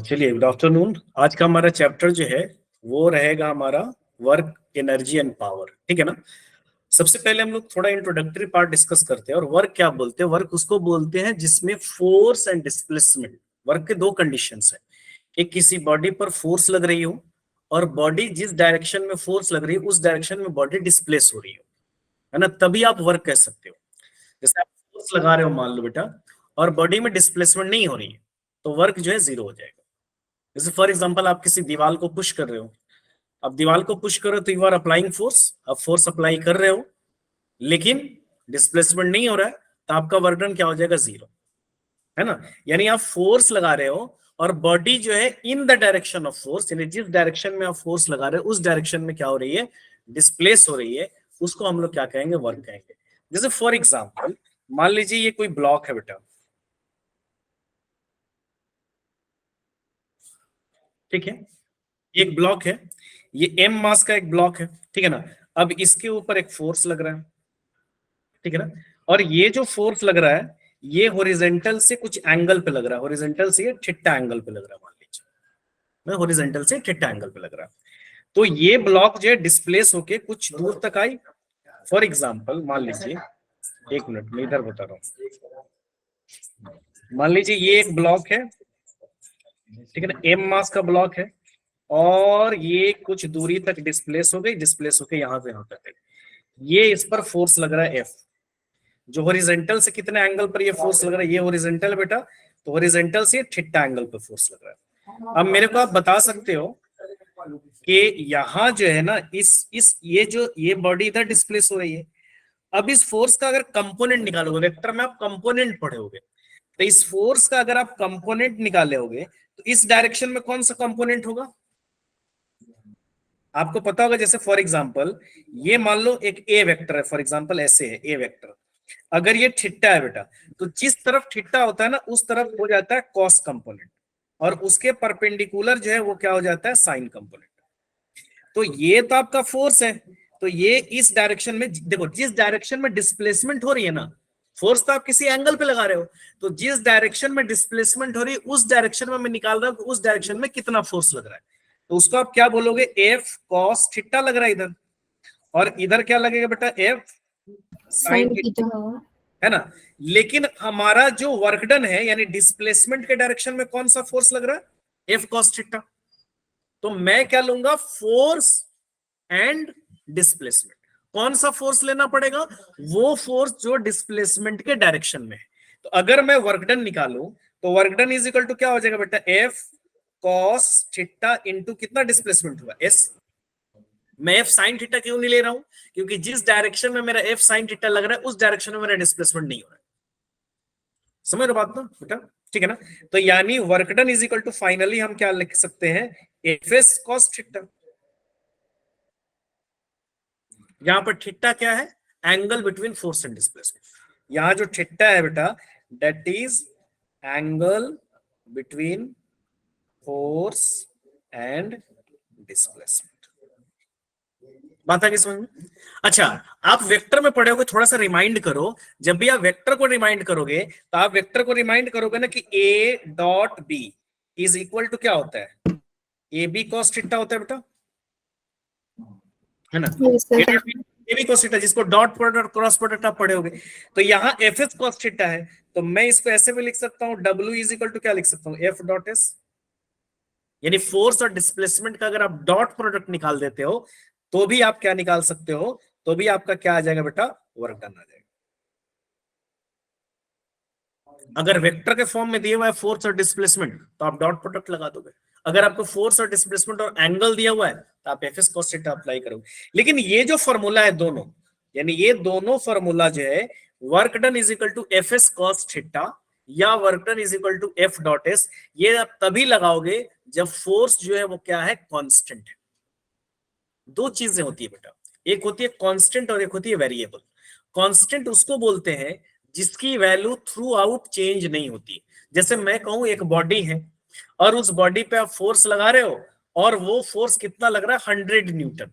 चलिए, good afternoon. आज का हमारा चैप्टर जो है वो रहेगा हमारा वर्क, एनर्जी एंड पावर। ठीक है ना। सबसे पहले हम लोग थोड़ा इंट्रोडक्टरी पार्ट डिस्कस करते हैं। और वर्क क्या बोलते हैं? वर्क उसको बोलते हैं जिसमें फोर्स एंड डिस्प्लेसमेंट। वर्क के दो कंडीशंस है, एक किसी बॉडी पर फोर्स लग रही हो और बॉडी जिस डायरेक्शन में फोर्स लग रही है उस डायरेक्शन में बॉडी डिस्प्लेस हो रही हो, है ना, तभी आप वर्क कह सकते हो। जैसे आप फोर्स लगा रहे हो मान लो बेटा, और बॉडी में डिस्प्लेसमेंट नहीं हो रही है, तो वर्क जो है जीरो हो जाएगा। जैसे फॉर एग्जांपल आप किसी दीवार को पुश कर रहे हो, अब दीवार को पुश करो तो यू आर अप्लाइंग फोर्स, अब फोर्स अप्लाई कर रहे हो लेकिन डिस्प्लेसमेंट नहीं हो रहा है, तो आपका वर्क डन क्या हो जाएगा? जीरो, है ना। यानी आप फोर्स लगा रहे हो और बॉडी जो है in the direction of force, यानी जिस डायरेक्शन में आप फोर्स लगा रहे हो उस डायरेक्शन में क्या हो रही है? डिस्प्लेस हो रही है। उसको हम लोग क्या कहेंगे? वर्क कहेंगे। जैसे फॉर एग्जाम्पल मान लीजिए ये कोई ब्लॉक है बेटा, ठीक है, एक ब्लॉक है, ये एम मास का एक ब्लॉक है, ठीक है ना। अब इसके ऊपर एक फोर्स लग रहा है, ठीक है ना। और ये जो फोर्स लग रहा है ये हॉरिजॉन्टल से कुछ एंगल पे लग रहा है, हॉरिजॉन्टल से थीटा एंगल पे लग रहा है, मान लीजिए हॉरिजॉन्टल से थीटा एंगल पे लग रहा है। तो ये ब्लॉक जो है डिस्प्लेस होके कुछ दूर तक आई। फॉर एग्जाम्पल मान लीजिए, एक मिनट मैं इधर बता रहा हूँ, मान लीजिए ये एक ब्लॉक है, ठीक है ना, एम मास का ब्लॉक है, और ये कुछ दूरी तक डिस्प्लेस हो गई, डिस्प्लेस होके यहां से यहां तक है। ये इस पर फोर्स लग रहा है एफ, जो हॉरिजॉन्टल से कितने एंगल पर ये फोर्स लग रहा है? ये हॉरिजॉन्टल बेटा, तो हॉरिजॉन्टल से थीटा एंगल पर फोर्स लग रहा है। अब मेरे को आप बता सकते हो कि यहाँ जो है ना, इस ये जो ये बॉडी इधर डिस्प्लेस हो रही है, अब इस फोर्स का अगर कंपोनेंट निकालोगे, वेक्टर में आप कंपोनेंट पढ़े होगे, तो इस फोर्स का अगर आप कंपोनेंट निकाले होगे तो इस डायरेक्शन में कौन सा कंपोनेंट होगा? आपको पता होगा। जैसे फॉर एग्जांपल ये मान लो एक ए वेक्टर है, फॉर एग्जांपल ऐसे है ए वेक्टर, अगर ये थीटा है बेटा, तो जिस तरफ थीटा होता है ना उस तरफ हो जाता है कॉस कंपोनेंट, और उसके परपेंडिकुलर जो है वो क्या हो जाता है? Sign component. तो ये तो आपका फोर्स है, तो ये इस डायरेक्शन में देखो, जिस डायरेक्शन में डिस्प्लेसमेंट हो रही है ना, फोर्स तो आप किसी एंगल पे लगा रहे हो, तो जिस डायरेक्शन में डिस्प्लेसमेंट हो रही है उस डायरेक्शन में मैं निकाल रहा हूं उस डायरेक्शन में कितना फोर्स लग रहा है, तो उसको आप क्या बोलोगे? एफ कॉस थीटा लग रहा है इधर, और इधर क्या लगेगा बेटा? F sine sine theta, theta, है ना। लेकिन हमारा जो वर्क डन है यानी डिस्प्लेसमेंट के डायरेक्शन में कौन सा फोर्स लग रहा है? F cos theta. तो मैं क्या लूंगा? Force and displacement. कौन सा फोर्स लेना पड़ेगा? वो फोर्स जो डिस्प्लेसमेंट के डायरेक्शन में है। तो अगर मैं वर्क डन निकालूं तो work done is equal to क्या हो जाएगा बेटा? एफ कॉस थीटा इंटू कितना डिस्प्लेसमेंट हुआ? एस। मैं एफ साइन थीटा क्यों नहीं ले रहा हूं? क्योंकि जिस डायरेक्शन में मेरा एफ साइन थीटा लग रहा है उस डायरेक्शन में मेरा डिस्प्लेसमेंट नहीं हो रहा है। समझ रहे बात ना बेटा? ठीक है ना। तो यानी work done is equal to finally हम क्या लिख सकते हैं? F S cos theta. यहां पर थीटा क्या है? Angle between force and displacement. यहां जो थीटा है बेटा, that is angle between force and displacement. बात आ गई समझ में? अच्छा, आप वेक्टर में पढ़े होगे, थोड़ा सा रिमाइंड करो। जब भी आप वेक्टर को रिमाइंड करोगे तो आप वेक्टर को रिमाइंड करोगे ना कि A dot B is equal to क्या होता है? ए बी कॉस थीटा होता है बेटा, है ना। Yes A sir. Dot B, A B cos theta, जिसको डॉट प्रोडक्ट और क्रॉस प्रोडक्ट आप पढ़े होगे। तो यहाँ एफ एस कॉस थीटा है, तो मैं इसको ऐसे भी लिख सकता हूँ, डब्ल्यू इज इक्वल टू क्या लिख सकता हूँ? F dot S. यानी फोर्स और डिस्प्लेसमेंट का अगर आप डॉट प्रोडक्ट निकाल देते हो तो भी आप क्या निकाल सकते हो? तो भी आपका क्या आ जाएगा बेटा? वर्क डन आ जाएगा। अगर वेक्टर के फॉर्म में दिया हुआ है फोर्स और डिस्प्लेसमेंट तो आप डॉट प्रोडक्ट लगा दोगे। अगर आपको फोर्स और डिस्प्लेसमेंट और एंगल दिया हुआ है तो आप F S cos theta apply करोगे। लेकिन ये जो फॉर्मूला है दोनों, यानी ये दोनों फॉर्मूला जो है, work done is equal to F S cos theta या work done is equal to F dot S, ये आप तभी लगाओगे जब फोर्स जो है वो क्या है? कांस्टेंट है। दो चीजें होती है बेटा, एक होती है कांस्टेंट और एक होती है वेरिएबल। कांस्टेंट उसको बोलते हैं जिसकी वैल्यू थ्रू आउट चेंज नहीं होती। जैसे मैं कहूं एक बॉडी है और उस बॉडी पे आप फोर्स लगा रहे हो और वो फोर्स कितना लग रहा है? 100 न्यूटन।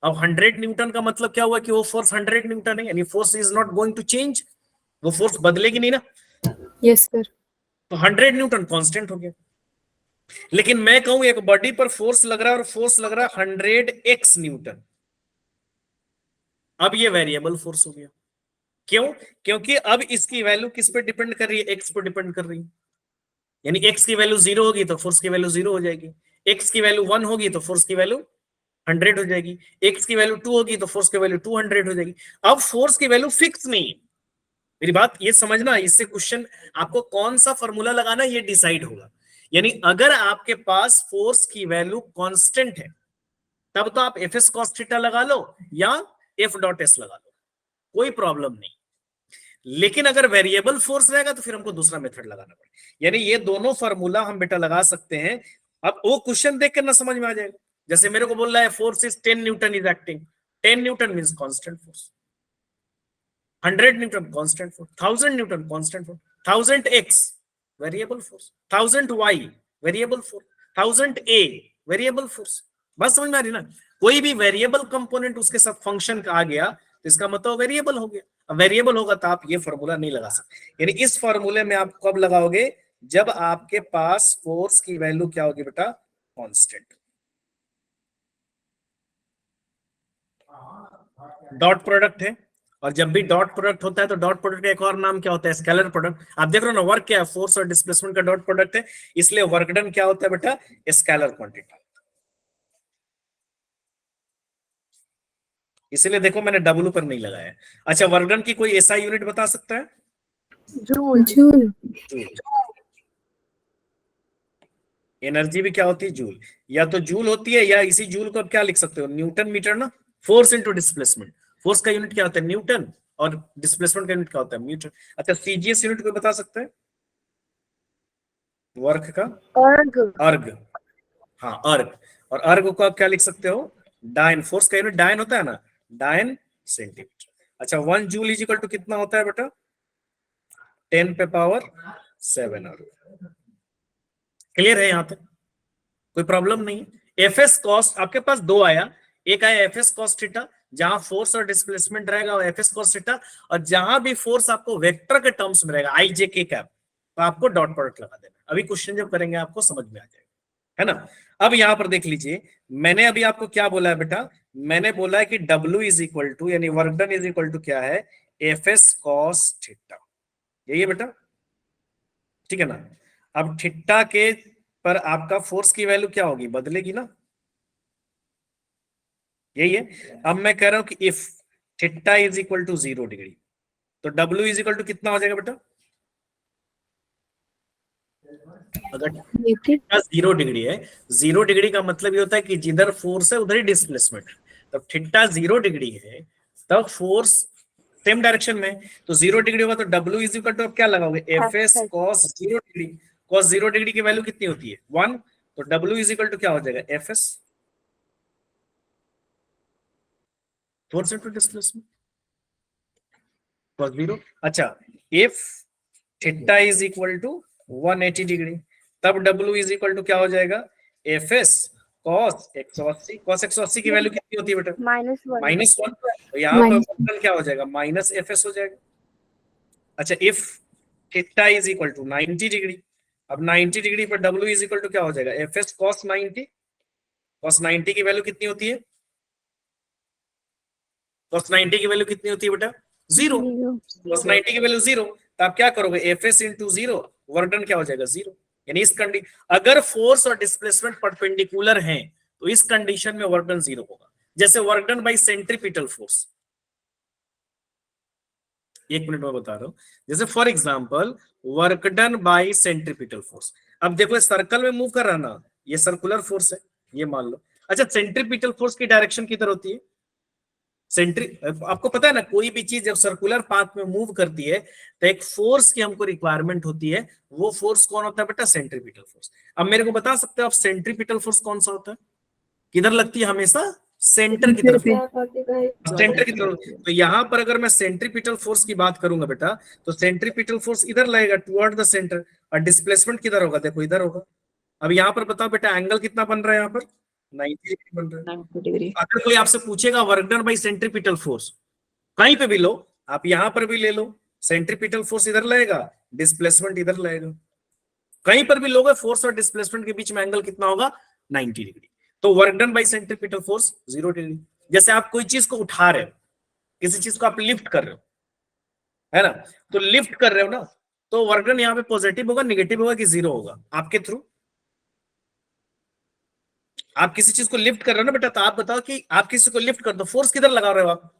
अब 100 न्यूटन का मतलब क्या हुआ? कि वो फोर्स 100 न्यूटन है, यानी force is not going to change, वो फोर्स बदलेगी नहीं ना। Yes sir. तो 100 न्यूटन कांस्टेंट हो गया। लेकिन मैं कहूं एक बॉडी पर फोर्स लग रहा है और फोर्स लग रहा है 100x न्यूटन, अब ये वेरिएबल फोर्स हो गया। क्यों? क्योंकि अब इसकी वैल्यू किस पे डिपेंड कर रही है? एक्स पे डिपेंड कर रही है। यानी एक्स की वैल्यू 0 होगी तो फोर्स की वैल्यू 0 हो जाएगी, एक्स की वैल्यू 1 होगी तो फोर्स की वैल्यू 100 हो जाएगी, एक्स की वैल्यू 2 होगी तो फोर्स की वैल्यू 200 हो जाएगी। अब फोर्स की वैल्यू फिक्स नहीं है। मेरी बात ये समझना, इससे क्वेश्चन आपको कौन सा फॉर्मूला लगाना ये डिसाइड होगा। यानी अगर आपके पास फोर्स की वैल्यू कांस्टेंट है तब तो आप एफ एस कॉस थीटा लगा लो या एफ डॉट एस लगा लो, कोई प्रॉब्लम नहीं। लेकिन अगर वेरिएबल फोर्स रहेगा तो फिर हमको दूसरा मेथड लगाना पड़ेगा। यानी ये दोनों फॉर्मूला हम बेटा लगा सकते हैं। अब वो क्वेश्चन देख कर ना समझ में आ जाएगा। जैसे मेरे को बोल रहा है force is 10 newton is acting, 10 newton means constant force, 100 newton constant force, 1000 newton constant force, 1000 x variable force, 1000 y variable force, 1000 a variable force. बस समझ में आ रही ना? कोई भी वेरिएबल कंपोनेंट उसके साथ फंक्शन का आ गया तो इसका मतलब वेरिएबल हो गया। अब वेरिएबल होगा तो आप ये फॉर्मूला नहीं लगा सकते। यानी इस फॉर्मूले में आप कब लगाओगे? जब आपके पास फोर्स की वैल्यू क्या होगी बेटा? कांस्टेंट। डॉट प्रोडक्ट है, और जब भी डॉट प्रोडक्ट होता है तो डॉट प्रोडक्ट का एक और नाम क्या होता है? Scalar product. आप देख रहे हो ना, वर्क क्या है? फोर्स और डिस्प्लेसमेंट का डॉट प्रोडक्ट है, इसलिए वर्क डन क्या होता है बेटा? Scalar quantity. इसलिए देखो मैंने डब्ल्यू पर नहीं लगाया। अच्छा, वर्क डन की कोई ऐसा यूनिट बता सकता है? जूल। जूल। एनर्जी भी क्या होती है? जूल। या तो जूल होती है या इसी जूल को आप क्या लिख सकते हो? न्यूटन मीटर ना। फोर्स इंटू डिस्प्लेसमेंट, फोर्स का यूनिट क्या होता है? न्यूटन, और डिस्प्लेसमेंट का यूनिट क्या होता है? मीटर। अच्छा, सीजीएस यूनिट को बता सकते हैं वर्क का? अर्ग। अर्ग। हाँ, अर्ग। और अर्ग को आप क्या लिख सकते हो? डायन। फोर्स का यूनिट डायन होता है ना, डायन सेंटीमीटर। अच्छा, 1 जूल इज इक्वल टू कितना होता है बेटा? 10 पे पावर 7 अर्ग। क्लियर है? यहां तक कोई प्रॉब्लम नहीं है। एफएस कॉस्ट आपके पास दो आया, एक आया एफएस कॉस्ट थीटा जहां फोर्स और डिस्प्लेसमेंट रहेगा, और एफएस कॉस्ट थीटा, और जहां भी फोर्स आपको वेक्टर के टर्म्स में रहेगा आई जे के कैप, तो आपको डॉट प्रोडक्ट लगा देना। अभी क्वेश्चन जब करेंगे आपको समझ में आ जाएगा, है ना? अब यहां पर देख लीजिए, मैंने अभी आपको क्या बोला है बेटा? मैंने बोला है कि W इज इक्वल टू, यानी work done is equal to क्या है? F S cos theta. यही है बेटा, ठीक है ना? अब थीटा के पर आपका फोर्स की वैल्यू क्या होगी? बदलेगी ना, यही है। अब मैं कह रहा हूं कि if theta is equal to 0 degree, तो W इज इक्वल टू कितना हो जाएगा बेटा? अगर थीटा 0 डिग्री है, 0 डिग्री का मतलब ये होता है कि जिधर फोर्स है उधर ही डिस्प्लेसमेंट। तब थीटा 0 डिग्री है तब फोर्स सेम डायरेक्शन में, तो 0 डिग्री होगा तो W इज इक्वल टू आप क्या लगाओगे? F S cos 0 degree. Cos 0 degree की वैल्यू कितनी होती है? 1। तो W इज इक्वल टू क्या हो जाएगा? F S force into displacement cos 0। अच्छा, if theta is equal to 180 degree, तब W इज इक्वल टू क्या हो जाएगा? F S cos 180। कॉस 180 की वैल्यू कितनी होती है बेटा? -1। -1। तो यहाँ पर क्या हो जाएगा? माइनस एफ एस हो जाएगा। अच्छा, if theta is equal to 90 degree, अब 90 डिग्री पर W इज इक्वल टू क्या हो जाएगा? F S cos 90। कॉस 90 की वैल्यू कितनी होती है? कॉस 90 की वैल्यू कितनी होती है बेटा? 0। कॉस 90 की वैल्यू 0, तो आप क्या करोगे? F S into 0, work done क्या हो जाएगा? 0। यानी इस कंडीशन, अगर फोर्स और डिस्प्लेसमेंट परपेंडिकुलर हैं तो इस कंडीशन में वर्क डन 0 होगा। जैसे work done by centripetal force, एक मिनट में बता रहा हूं। जैसे for example work done by centripetal force, अब देखो सर्कल में मूव कर रहा ना, ये सर्कुलर फोर्स है, ये मान लो। अच्छा, सेंट्रीपिटल फोर्स की डायरेक्शन किधर होती है? सेंट्री, आपको पता है ना, कोई भी चीज जब सर्कुलर पाथ में मूव करती है तो एक फोर्स की हमको रिक्वायरमेंट होती है। वो फोर्स कौन होता है बेटा? Centripetal force. अब मेरे को बता सकते हो आप सेंट्रीपिटल फोर्स कौन सा होता है? किधर लगती है? हमेशा सेंटर की तरफ। सेंटर की तरफ। तो यहां पर अगर मैं सेंट्रीपिटल फोर्स की बात करूंगा बेटा, तो सेंट्रीपिटल फोर्स इधर लगेगा टुवर्ड द सेंटर, और डिस्प्लेसमेंट किधर होगा? देखो इधर होगा। अब यहाँ पर बताओ बेटा, एंगल कितना बन रहा है यहाँ पर? 90 डिग्री बन रहा है। 90 डिग्री। अगर कोई आपसे पूछेगा work done by centripetal force, कहीं पे भी लो, आप यहां पर भी ले लो, सेंट्रीपिटल फोर्स इधर लगेगा, डिस्प्लेसमेंट इधर लगेगा। कहीं पर भी लोगे फोर्स और डिस्प्लेसमेंट के बीच में एंगल कितना होगा, 90 डिग्री। तो work done bye centripetal force 0 degree. जैसे आप कोई चीज को उठा रहे हो, किसी चीज को आप लिफ्ट कर रहे हो, है ना, तो लिफ्ट कर रहे हो ना, तो वर्क डन यहाँ पे पॉजिटिव होगा, निगेटिव होगा कि 0 होगा आपके थ्रू? आप किसी चीज को लिफ्ट कर रहे हो ना बेटा, तो आप बताओ कि आप किसी को लिफ्ट कर दो, फोर्स किधर लगा रहे हो आप?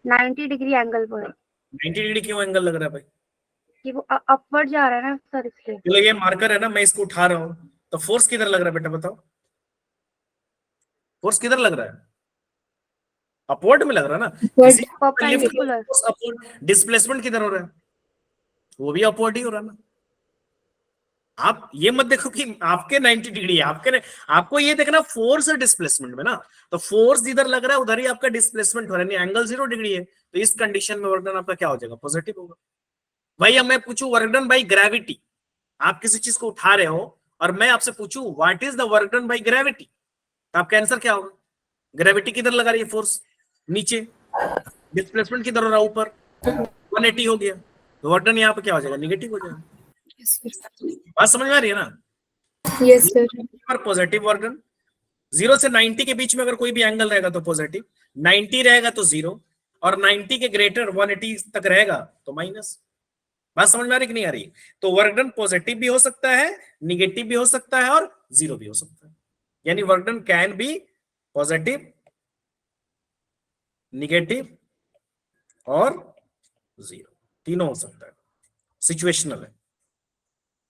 90 डिग्री एंगल पर 90 डिग्री क्यों एंगल लग रहा है भाई? कि वो अपवर्ड जा रहा है ना सर, इसलिए। चलो ये मार्कर है ना, मैं इसको उठा रहा हूं, तो फोर्स किधर लग रहा है बेटा बताओ? फोर्स किधर लग रहा है? अपवर्ड में लग रहा है ना। किसी lift perpendicular. Force upward, displacement किधर हो रहा है? वो भी अपवर्ड ही हो रहा है ना। आप ये मत देखो कि आपके 90 डिग्री है, आपको ये देखना फोर्स और डिस्प्लेसमेंट में ना। तो फोर्स जिधर लग रहा है उधर ही आपका डिस्प्लेसमेंट हो रहा है, एंगल 0 डिग्री है, तो इस कंडीशन में वर्क डन आपका क्या हो जाएगा, पॉजिटिव होगा। भाई अब मैं पूछूं वर्क डन बाय ग्रेविटी, आप किसी चीज को उठा रहे हो और मैं आपसे पूछूं what is the work done by gravity, तो आपका आंसर क्या होगा? ग्रेविटी किधर लगा रही है फोर्स? नीचे। डिस्प्लेसमेंट किधर हो रहा है? ऊपर। 180 हो गया, तो वर्क डन यहाँ पे क्या हो जाएगा, निगेटिव हो जाएगा। बात समझ में आ रही है ना? Yes sir. Positive work done, 0 से 90 के बीच में अगर कोई भी एंगल रहेगा तो पॉजिटिव, 90 रहेगा तो 0, और 90 के ग्रेटर 180 तक रहेगा तो माइनस। बात समझ में आ रही कि नहीं आ रही? तो वर्क डन पॉजिटिव भी हो सकता है, निगेटिव भी हो सकता है, और 0 भी हो सकता है। यानी work done can be positive, negative और 0, तीनों हो सकता है। सिचुएशनल है।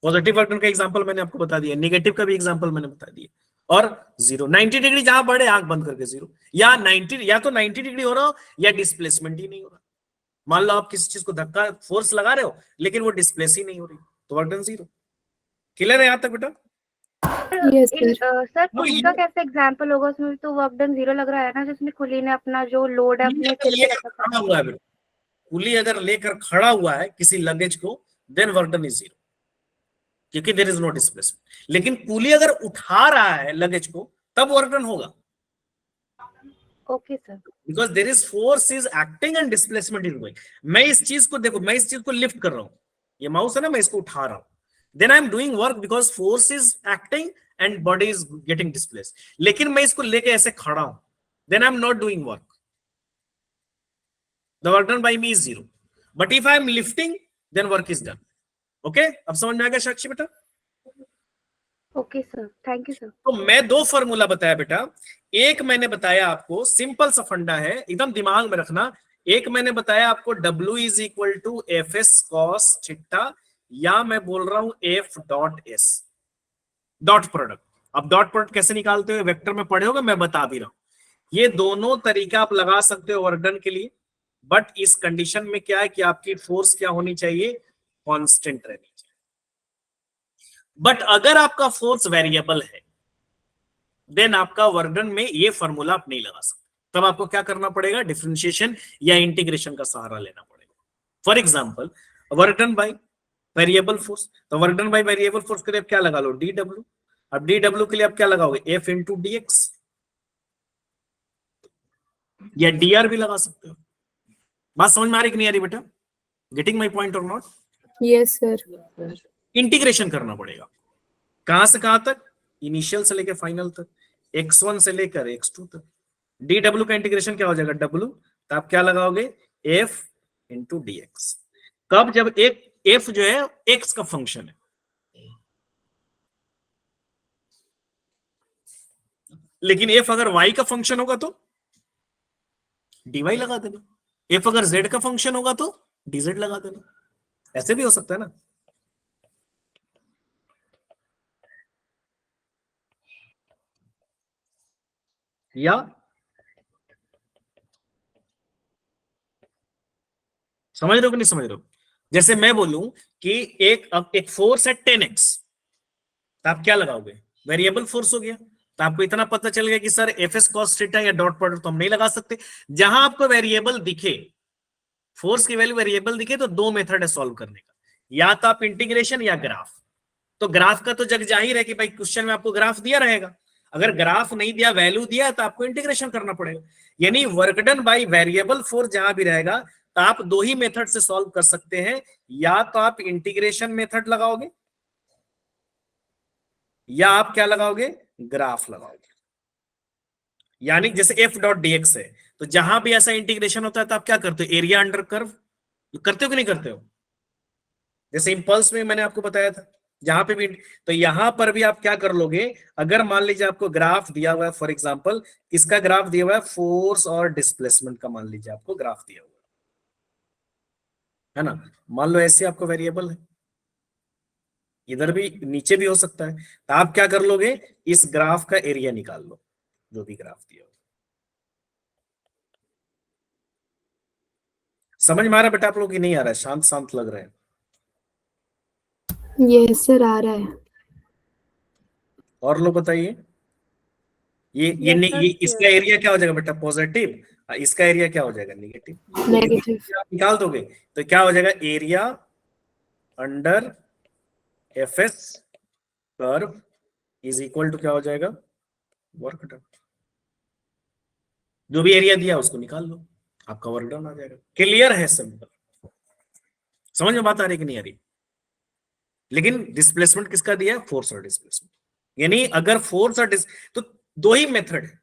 पॉजिटिव वर्क डन का एग्जांपल मैंने आपको बता दिया, नेगेटिव का भी एग्जांपल मैंने बता दिया, और 0। 90 डिग्री जहां बढ़े आंख बंद करके 0, या 90 या तो 90 डिग्री हो रहा हो या डिस्प्लेसमेंट ही नहीं हो रहा। मान लो आप किसी चीज को धक्का फोर्स लगा रहे हो लेकिन वो डिस्प्लेस ही नहीं हो रही, तो वर्क डन 0। क्लियर है यहां तक बेटा? Yes sir. सर तो खुली का कैसे एग्जांपल होगा, उसमें भी तो वर्क डन 0 लग रहा है ना, जिसमें खुली ने अपना जो लोड है अपने सिर पे रखा खड़ा हुआ है बेटा, कुली अगर लेकर खड़ा हुआ है किसी लगेज को, देन वर्क डन इज 0, क्योंकि देयर इज नो डिस्प्लेसमेंट। लेकिन कुली अगर उठा रहा है लगेज को, तब वर्क डन होगा, okay sir. Because there is force is acting and displacement is going. मैं इस चीज को देखो, मैं इस चीज को लिफ्ट कर रहा हूं, ये माउस है ना, मैं इसको उठा रहा हूं, then I am doing work because force is acting and body is getting displace. लेकिन मैं इसको लेके ऐसे खड़ा हूं, then I am not doing work, the work done by me is 0, but if I am lifting then work is done. Okay, अब समझ में आ गया साक्षी बेटा? Okay sir, thank you sir. तो मैं 2 फॉर्मूला बताया बेटा, एक मैंने बताया आपको सिंपल सा फंडा है, एकदम दिमाग में रखना। एक मैंने बताया आपको W is equal to F S cos theta, या मैं बोल रहा हूं F dot S, dot product. अब डॉट प्रोडक्ट कैसे निकालते हो, वेक्टर में पढ़े होगे, मैं बता भी रहा हूं। ये दोनों तरीका आप लगा सकते हो वर्क डन के लिए, बट इस कंडीशन में क्या है कि आपकी फोर्स क्या होनी चाहिए, कांस्टेंट रहनी चाहिए। बट अगर आपका फोर्स वेरिएबल है, देन आपका वर्क डन में ये फॉर्मूला आप नहीं लगा सकते। तब आपको क्या करना पड़ेगा, डिफरेंशिएशन या इंटीग्रेशन का सहारा लेना पड़ेगा। For example work done by variable force, तो work done by variable force के लिए क्या लगा लो, डी डब्ल्यू। अब डी डब्ल्यू के लिए आप क्या लगाओगे, एफ इंटू डी एक्स, या डी आर भी लगा सकते हो। बात समझ में आ रही कि नहीं आ रही बेटा? गेटिंग माई पॉइंट और नॉट? Yes sir. इंटीग्रेशन करना पड़ेगा, कहां से कहां तक, इनिशियल से लेकर फाइनल तक, x1 से लेकर x2 तक। डी डब्ल्यू का इंटीग्रेशन क्या हो जाएगा, डब्ल्यू, तो आप क्या लगाओगे, f इंटू डी एक्स। कब, जब एक f जो है x का फंक्शन है, लेकिन f अगर y का फंक्शन होगा तो dy लगा देना, f अगर z का फंक्शन होगा तो dz लगा देना। ऐसे भी हो सकता है ना। या समझ रहे हो कि नहीं समझ रहे हो? जैसे मैं बोलूं कि एक फोर्स है 10x, तो आप क्या लगाओगे, वेरिएबल फोर्स हो गया, तो आपको इतना पता चल गया कि sir F S cos theta या डॉट प्रोडक्ट तो हम नहीं लगा सकते। जहां आपको वेरिएबल दिखे, फोर्स की वैल्यू वेरिएबल दिखे, तो 2 मेथड है सॉल्व करने का, या तो आप इंटीग्रेशन या ग्राफ। तो ग्राफ का तो जग जाहिर है कि भाई क्वेश्चन में आपको ग्राफ दिया रहेगा, अगर ग्राफ नहीं दिया, वैल्यू दिया, तो आपको इंटीग्रेशन करना पड़ेगा। यानी work done by variable force जहां भी रहेगा, तो आप 2 ही मेथड से सॉल्व कर सकते हैं, या तो आप इंटीग्रेशन मेथड लगाओगे, या आप क्या लगाओगे, ग्राफ लगाओगे। यानी जैसे एफ डॉट डीएक्स है, तो जहां भी ऐसा इंटीग्रेशन होता है तो आप क्या करते हो, एरिया अंडर कर्व करते हो कि नहीं करते हो। जैसे इंपल्स में मैंने आपको बताया था, जहां पे भी, तो यहां पर भी आप क्या कर लोगे, अगर मान लीजिए आपको ग्राफ दिया हुआ है, फॉर एग्जांपल इसका ग्राफ दिया हुआ है, फोर्स और डिस्प्लेसमेंट का मान लीजिए आपको ग्राफ दिया हुआ है ना, मान लो ऐसे आपको वेरिएबल है, इधर भी नीचे भी हो सकता है, तो आप क्या कर लोगे, इस ग्राफ का एरिया निकाल लो, जो भी ग्राफ दिया हो। समझ में आ रहा है बेटा आप लोग की नहीं आ रहा है, शांत शांत लग रहे हैं। यस सर, आ रहा है। और लोग बताइए, ये Yes, sir, ये clear. इसका एरिया क्या हो जाएगा बेटा, पॉजिटिव, इसका एरिया क्या हो जाएगा, नेगेटिव। नेगेटिव। आप निकाल दोगे तो क्या हो जाएगा, area under F S curve is equal to क्या हो जाएगा, वर्क डन। जो भी एरिया दिया उसको निकाल लो, आपका वर्क डन आ जाएगा। क्लियर है, सिंपल। समझ में बात आ रही कि नहीं आ रही। लेकिन डिस्प्लेसमेंट किसका दिया है, फोर्स और डिस्प्लेसमेंट। यानी अगर फोर्स और तो दो ही मेथड है,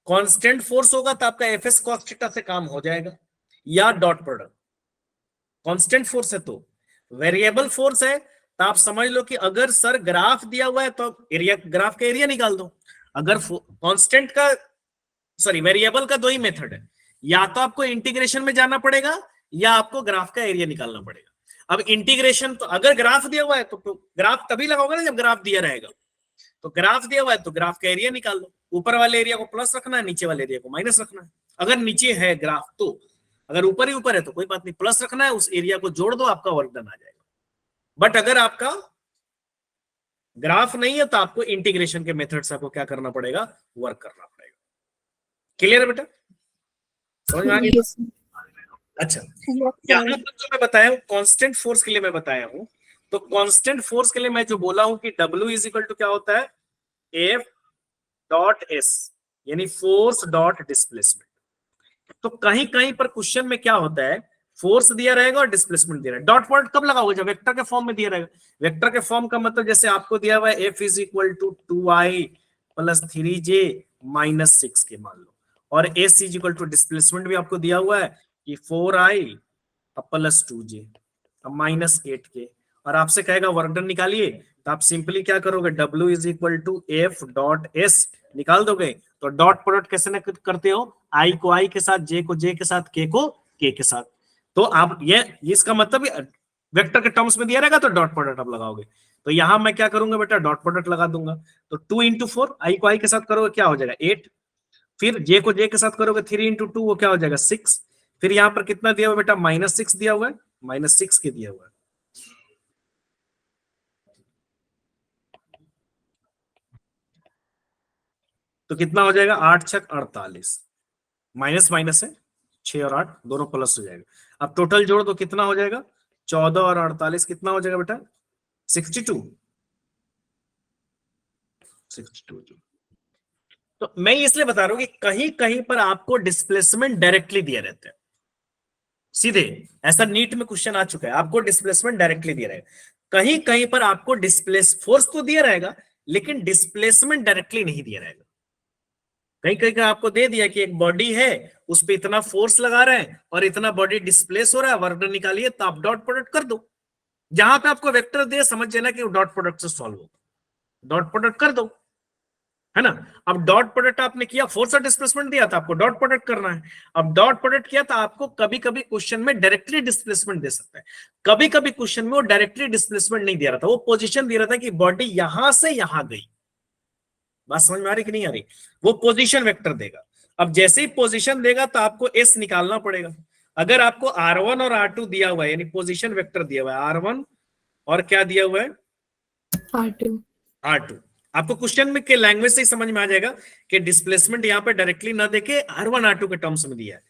कांस्टेंट फोर्स होगा तो आपका एफ एस कॉस थीटा से काम हो जाएगा, या डॉट प्रोडक्ट। कांस्टेंट फोर्स है तो, वेरिएबल फोर्स है तो आप समझ लो कि अगर सर ग्राफ दिया हुआ है तो एरिया, ग्राफ का एरिया निकाल दो। अगर कांस्टेंट का, सॉरी वेरिएबल का दो ही मेथड है, या तो आपको इंटीग्रेशन में जाना पड़ेगा या आपको ग्राफ का एरिया निकालना पड़ेगा। अब इंटीग्रेशन तो, अगर ग्राफ दिया हुआ है तो ग्राफ तभी लगाओगे ना जब ग्राफ दिया रहेगा। तो ग्राफ दिया हुआ है तो ग्राफ का एरिया निकाल लो, ऊपर वाले एरिया को प्लस रखना है, नीचे वाले एरिया को माइनस रखना है। अगर नीचे है ग्राफ तो, अगर ऊपर ही ऊपर है तो कोई बात नहीं, प्लस रखना है, उस एरिया को जोड़ दो, आपका वर्क डन आ जाएगा। बट अगर आपका ग्राफ नहीं है तो आपको इंटीग्रेशन के मेथड से आपको क्या करना पड़ेगा, वर्क करना पड़ेगा। क्लियर है बेटा, समझ में आ गया। यस। अच्छा, यहाँ पर जो मैं बताया हूँ कांस्टेंट फोर्स के लिए मैं बताया हूँ, तो कांस्टेंट फोर्स के लिए मैं जो बोला हूं कि W इज इक्वल टू क्या होता है, F डॉट S, यानी फोर्स डॉट डिस्प्लेसमेंट। तो कहीं कहीं पर क्वेश्चन में क्या होता है, फोर्स दिया रहेगा और डिस्प्लेसमेंट दिया रहेगा। डॉट प्रोडक्ट कब लगाओगे, जब वेक्टर के फॉर्म में दिया रहेगा। वेक्टर के फॉर्म का मतलब जैसे आपको दिया हुआ है F is equal to 2i plus 3j minus 6 के मान लो, और S is equal to displacement भी आपको दिया हुआ है कि 4i प्लस 2j माइनस 8 के, और आपसे कहेगा वर्क डन निकालिए, तो आप सिंपली क्या करोगे, W is equal to F dot S निकाल दोगे। तो डॉट प्रोडक्ट कैसे करते हो, आई को आई के साथ, जे को जे के साथ, के को के के साथ। तो आप ये इसका मतलब वेक्टर के टर्म्स में दिया रहेगा तो डॉट प्रोडक्ट आप लगाओगे। तो यहां मैं क्या करूंगा बेटा, डॉट प्रोडक्ट लगा दूंगा। तो 2 इंटू 4, आई को आई के साथ करोगे क्या हो जाएगा 8, फिर जे को जे के साथ करोगे 3 इंटू 2 वो क्या हो जाएगा 6, फिर यहां पर कितना दिया हुआ बेटा, -6 दिया हुआ है, -6 के दिया हुआ है। तो कितना हो जाएगा, 8 छक 48, माइनस माइनस है, 6 और 8 दोनों प्लस हो जाएगा। अब टोटल जोड़ दो कितना हो जाएगा, 14 और 48 कितना हो जाएगा बेटा, 62। तो मैं इसलिए बता रहा हूं कि कहीं कहीं पर आपको डिस्प्लेसमेंट डायरेक्टली दिया रहता है, सीधे ऐसा नीट में क्वेश्चन आ चुका है, आपको डिस्प्लेसमेंट डायरेक्टली दिया रहेगा। कहीं कहीं पर आपको डिस्प्लेस फोर्स तो दिया रहेगा लेकिन डिस्प्लेसमेंट डायरेक्टली नहीं दिया रहेगा। कहीं कहीं का आपको दे दिया कि एक बॉडी है, उस पर इतना फोर्स लगा रहे हैं और इतना बॉडी डिस्प्लेस हो रहा है, वर्क डन निकालिए, तो आप डॉट प्रोडक्ट कर दो। जहां पे आपको वेक्टर दे समझ जाना कि डॉट प्रोडक्ट से सॉल्व होगा, डॉट प्रोडक्ट कर दो, है ना। अब डॉट प्रोडक्ट आपने किया, फोर्स और डिस्प्लेसमेंट दिया था, आपको डॉट प्रोडक्ट करना है। अब डॉट प्रोडक्ट किया तो आपको कभी कभी क्वेश्चन में डायरेक्टली डिस्प्लेसमेंट दे सकता है, कभी कभी क्वेश्चन में वो डायरेक्टली डिस्प्लेसमेंट नहीं दे रहा था, वो पोजीशन दे रहा था कि बॉडी यहां से यहां गई। बात समझ में आ रही कि नहीं आ रही, वो पोजीशन वेक्टर देगा। अब जैसे ही पोजीशन देगा तो आपको एस निकालना पड़ेगा। अगर आपको R1 और R2 दिया हुआ है, यानी पोजीशन वेक्टर दिया हुआ है R1 और क्या दिया हुआ है R2, आपको क्वेश्चन में के लैंग्वेज से ही समझ में आ जाएगा कि डिस्प्लेसमेंट यहाँ पे डायरेक्टली ना देके R1 R2 के टर्म्स में दिया है।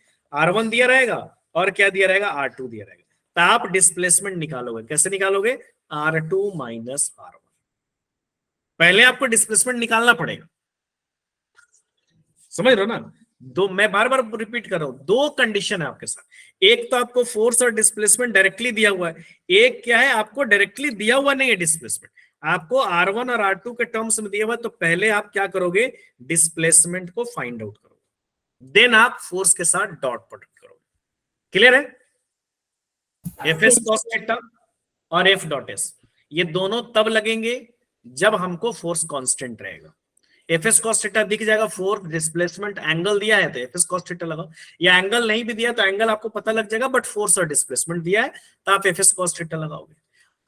R1 दिया रहेगा और क्या दिया रहेगा, R2 दिया रहेगा। तो आप डिस्प्लेसमेंट निकालोगे, कैसे निकालोगे, R2 माइनस R1। पहले आपको डिस्प्लेसमेंट निकालना पड़ेगा, समझ रहे हो ना। दो, मैं बार बार रिपीट कर रहा हूं, दो कंडीशन है आपके साथ। एक तो आपको फोर्स और डिस्प्लेसमेंट डायरेक्टली दिया हुआ है, एक क्या है आपको डायरेक्टली दिया हुआ नहीं है डिस्प्लेसमेंट, आपको R1 और R2 के टर्म्स में दिया हुआ, तो पहले आप क्या करोगे, डिस्प्लेसमेंट को फाइंड आउट करोगे, देन आप फोर्स के साथ डॉट प्रोडक्ट करोगे। क्लियर है? एफ एस कॉस थीटा और एफ डॉट एस, ये दोनों तब लगेंगे जब हमको फोर्स कांस्टेंट रहेगा। एफ एस कॉस थीटा दिख जाएगा, फोर्स डिस्प्लेसमेंट एंगल दिया है तो एफ एस कॉस थीटा लगाओ, या एंगल नहीं भी दिया तो एंगल आपको पता लग जाएगा, बट फोर्स और डिस्प्लेसमेंट दिया है तो आप एफ एस कॉस थीटा लगाओगे।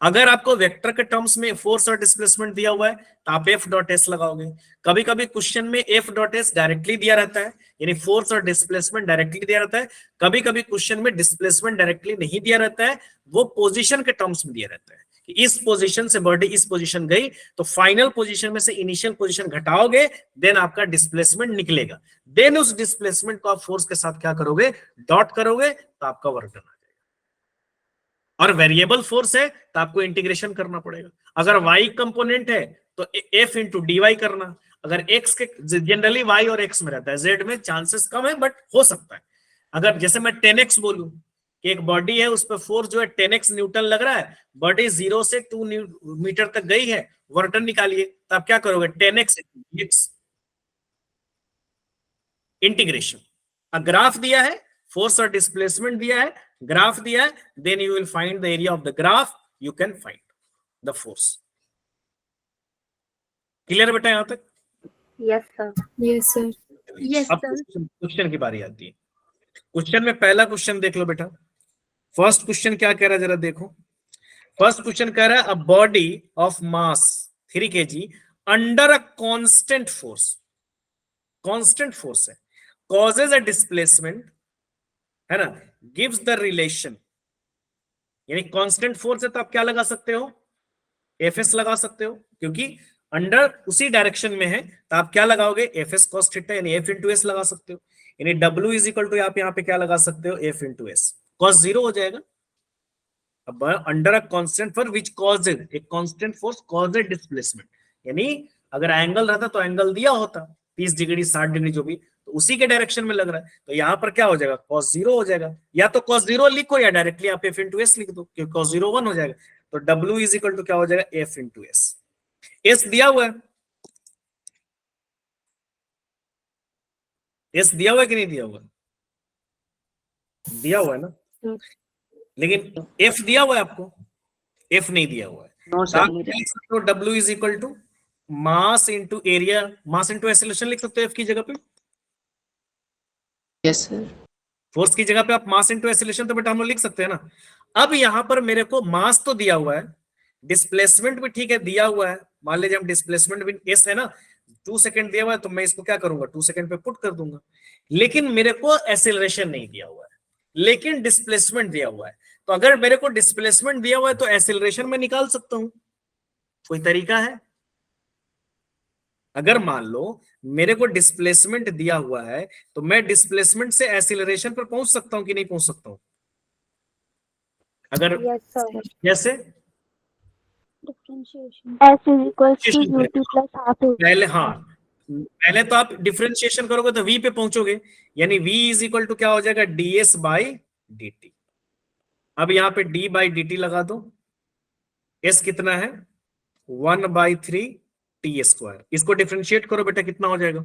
अगर आपको वेक्टर के टर्म्स में फोर्स और डिस्प्लेसमेंट दिया हुआ है तो आप एफ डॉट एस लगाओगे। कभी कभी क्वेश्चन में एफ डॉट एस डायरेक्टली दिया रहता है, यानी फोर्स और डिस्प्लेसमेंट डायरेक्टली दिया रहता है। कभी कभी क्वेश्चन में डिस्प्लेसमेंट डायरेक्टली नहीं दिया रहता है, वो पोजीशन के टर्म्स में दिया रहता है कि इस पोजीशन से बॉडी इस पोजीशन गई तो फाइनल पोजीशन में से इनिशियल पोजीशन घटाओगे, देन आपका डिस्प्लेसमेंट निकलेगा, देन उस डिस्प्लेसमेंट को आप फोर्स के साथ क्या करोगे, डॉट करोगे, तो आपका वर्क डन आ जाएगा। और वेरिएबल फोर्स है तो आपको इंटीग्रेशन करना पड़ेगा। अगर वाई कंपोनेंट है तो एफ इंटू डी वाई करना। अगर एक्स के, जनरली वाई और एक्स में रहता है, जेड में चांसेस कम है बट हो सकता है। अगर जैसे मैं 10x बोलूं कि एक बॉडी है उस पर फोर्स जो है 10x न्यूटन लग रहा है, बॉडी 0 से 2 मीटर तक गई है, वर्क डन निकालिए, तो आप क्या करोगे, 10x इंटीग्रेशन। ग्राफ दिया है, फोर्स और डिस्प्लेसमेंट दिया है, ग्राफ दिया है, then you will find the area of the graph, you can find the force. Clear बेटा यहां तक? Yes sir. Yes sir. Yes अब सर। क्वेश्चन की बारी आती है। क्वेश्चन में पहला क्वेश्चन देख लो बेटा। फर्स्ट क्वेश्चन क्या कह रहा है जरा देखो। फर्स्ट क्वेश्चन कह रहा है a body of mass 3 kg under a constant force, constant force है, कॉजेज अ डिस्प्लेसमेंट, है ना, गिव्स द रिलेशन, यानी कांस्टेंट फोर्स है तो आप क्या लगा सकते हो, एफ एस लगा सकते हो, क्योंकि अंडर उसी डायरेक्शन में है तो आप क्या लगाओगे, एफ एस कॉस थीटा, यानी एफ इंटू एस लगा सकते हो, यानी डब्ल्यू इज इक्वल टू आप यहाँ पे क्या लगा सकते हो, F into S, cos zero हो जाएगा। अब under a constant for which causes, एक कांस्टेंट फोर्स कॉजेज डिस्प्लेसमेंट, यानी अगर एंगल रहता तो एंगल दिया होता 30 डिग्री 60 डिग्री जो भी, तो उसी के डायरेक्शन में लग रहा है, तो यहाँ पर क्या हो जाएगा, कॉस जीरो हो जाएगा। या तो कॉस जीरो लिखो या डायरेक्टली आप एफ इंटू एस लिख दो, क्योंकि कॉस जीरो 1 हो जाएगा, तो डब्ल्यू इज इक्वल टू क्या हो जाएगा, एफ इंटू एस। एस दिया हुआ है, एस दिया हुआ है कि नहीं दिया हुआ, दिया हुआ है ना, लेकिन एफ दिया हुआ है आपको, एफ नहीं दिया हुआ है, नो तो आप क्या लिख सकते हो, W is equal to mass into area, mass into acceleration लिख सकते हो एफ की जगह पे। Yes sir. फोर्स की जगह पे आप मास इंटू एक्सेलरेशन तो बेटा हम लोग लिख सकते हैं ना। अब यहां पर मेरे को मास तो दिया हुआ है, डिस्प्लेसमेंट भी ठीक है दिया हुआ है, मान लीजिए हम डिस्प्लेसमेंट भी एस है ना, 2 सेकंड दिया हुआ है तो मैं इसको क्या करूंगा, 2 सेकंड पे पुट कर दूंगा, लेकिन मेरे को एक्सेलरेशन नहीं दिया हुआ है, लेकिन डिस्प्लेसमेंट दिया हुआ है। तो अगर मेरे को डिस्प्लेसमेंट दिया हुआ है तो एक्सेलरेशन में निकाल सकता हूं, कोई तरीका है? अगर मान लो मेरे को डिस्प्लेसमेंट दिया हुआ है तो मैं डिस्प्लेसमेंट से एक्सीलरेशन पर पहुंच सकता हूं कि नहीं पहुंच सकता हूं? अगर यस सर। जैसे differentiation s is equal to ut plus half पहले, हाँ पहले तो आप डिफरेंशिएशन करोगे तो v पे पहुंचोगे, यानी v इज इक्वल टू क्या हो जाएगा, ds बाई dt। अब यहां पे d बाई dt लगा दो, s कितना है 1/3 टी स्क्वायर, इसको डिफरेंशिएट करो बेटा कितना हो जाएगा,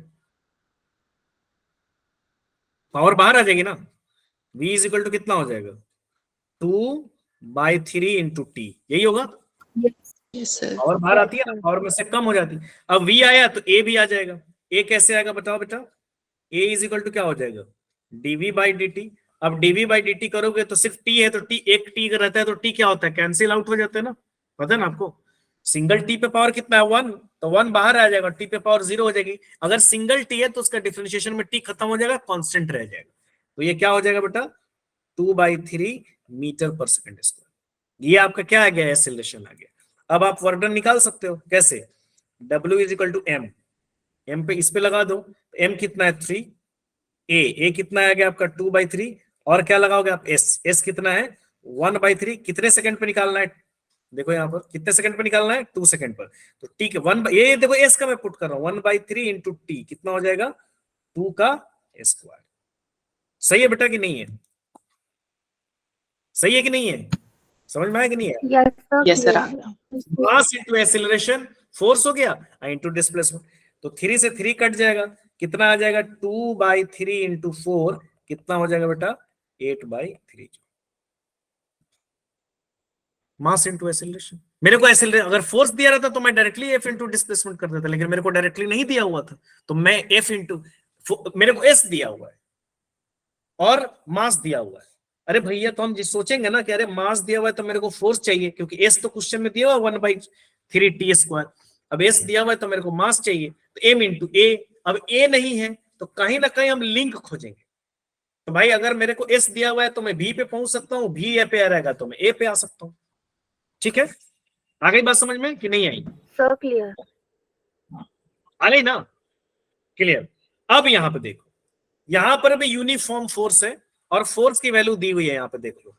पावर बाहर आ जाएगी ना, v इज इक्वल टू कितना हो जाएगा 2/3 इंटू टी, यही होगा, यस सर। पावर बाहर आती है ना, पावर में से कम हो जाती है। अब v आया तो a भी आ जाएगा, a कैसे आएगा बताओ बेटा, a इज इक्वल टू क्या हो जाएगा dv बाई dt। अब dv बाई dt करोगे तो सिर्फ t है तो t, एक t रहता है तो t क्या होता है, कैंसिल आउट हो जाता है ना, पता है ना आपको, सिंगल t पे पावर कितना है 1, तो 1 बाहर आ जाएगा, t पे पावर 0 हो जाएगी। अगर सिंगल t है तो उसका डिफरेंशिएशन में t खत्म हो जाएगा, कांस्टेंट रह जाएगा, तो ये क्या हो जाएगा बेटा 2/3 मीटर पर सेकंड स्क्वायर। ये आपका क्या आ गया, एक्सेलरेशन आ गया। अब आप वर्क डन निकाल सकते हो कैसे, W is equal to m, m पे इस पे लगा दो, एम कितना है 3, ए कितना आ गया आपका 2/3, और क्या लगाओगे आप एस कितना है 1/3, कितने सेकंड पे निकालना है, देखो यहाँ पर कितने सेकंड पे निकालना है 2 सेकंड पर, तो टी के 1 ये देखो एस का मैं पुट कर रहा हूँ 1/3 इंटू टी कितना हो जाएगा 2 का स्क्वायर। सही है बेटा कि नहीं है, सही है कि नहीं है, समझ में आया कि नहीं है? Yes sir, yes sir, clear. आ गया। मास इंटू एक्सीलरेशन, फोर्स हो गया, इंटू डिस्प्लेसमेंट। तो 3 से 3 कट जाएगा, कितना आ जाएगा 2/3 इंटू 4, कितना हो जाएगा बेटा 8/3। Mass into acceleration. मेरे को एक्सीलरेशन अगर फोर्स दिया रहता तो मैं डायरेक्टली एफ इंटू डिस्प्लेसमेंट कर देता, लेकिन मेरे को डायरेक्टली नहीं दिया हुआ था, तो मैं एफ इंटू, मेरे को एस दिया हुआ है और मास दिया हुआ है। अरे भैया तो हम जिस सोचेंगे ना कि अरे मास दिया हुआ है तो मेरे को फोर्स चाहिए, क्योंकि एस तो क्वेश्चन में दिया हुआ 1/3t²। अब एस दिया हुआ है तो मेरे को मास चाहिए, तो एम इंटू ए। अब ए नहीं है तो कहीं ना कहीं हम लिंक खोजेंगे। तो भाई अगर मेरे को एस दिया हुआ है तो मैं बी पे पहुंच सकता हूँ, बी ए पे आ रहेगा तो मैं ए पे आ सकता हूँ। ठीक है, आ गई बात समझ में कि नहीं आई? Sir clear. आ गई ना? क्लियर। अब यहां पे देखो, यहां पर भी यूनिफॉर्म फोर्स है और फोर्स की वैल्यू दी हुई है, यहां पे देख लो,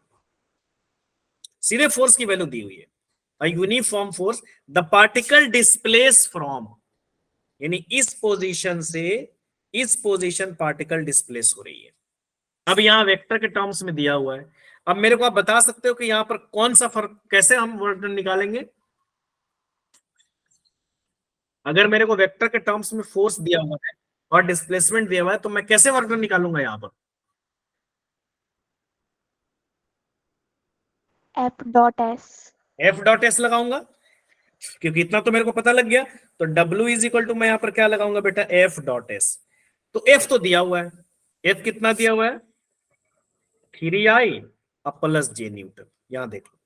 सीधे फोर्स की वैल्यू दी हुई है। Uniform force the particle displace from, यानी इस पोजीशन से इस पोजीशन पार्टिकल डिस्प्लेस हो रही है। अब यहां वेक्टर के टर्म्स में दिया हुआ है। अब मेरे को आप बता सकते हो कि यहां पर कौन सा फर्क, कैसे हम वर्क डन निकालेंगे? अगर मेरे को वेक्टर के टर्म्स में फोर्स दिया हुआ है और डिस्प्लेसमेंट दिया हुआ है तो मैं कैसे वर्क डन निकालूंगा यहां पर? F.S लगाऊंगा, क्योंकि इतना तो मेरे को पता लग गया। तो W इज इक्वल टू, मैं यहां पर क्या लगाऊंगा बेटा? F.S। तो F तो दिया हुआ है, F कितना दिया हुआ है? 3I प्लस J न्यूटन, यहां देखो।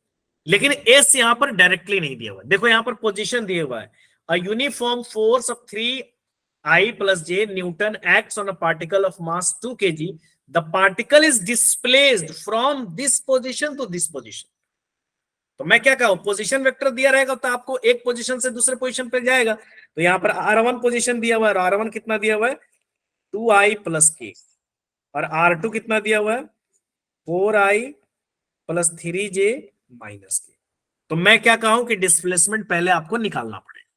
लेकिन S यहां पर डायरेक्टली नहीं दिया हुआ है। देखो यहां पर पोजीशन दिया हुआ है, a uniform force of 3I plus J newton acts on a particle of mass 2 kg, the particle is displaced from this position to this position. तो मैं क्या कहूं, पोजीशन वेक्टर दिया रहेगा तो आपको एक पोजीशन से दूसरे पोजीशन पे जाएगा। तो यहां पर R1 पोजीशन दिया हुआ है, R1 कितना दिया हुआ है? 2I plus K। और R2 कितना दिया हुआ है? 4I plus 3J minus K। तो मैं क्या कहूं कि डिस्प्लेसमेंट पहले आपको निकालना पड़ेगा।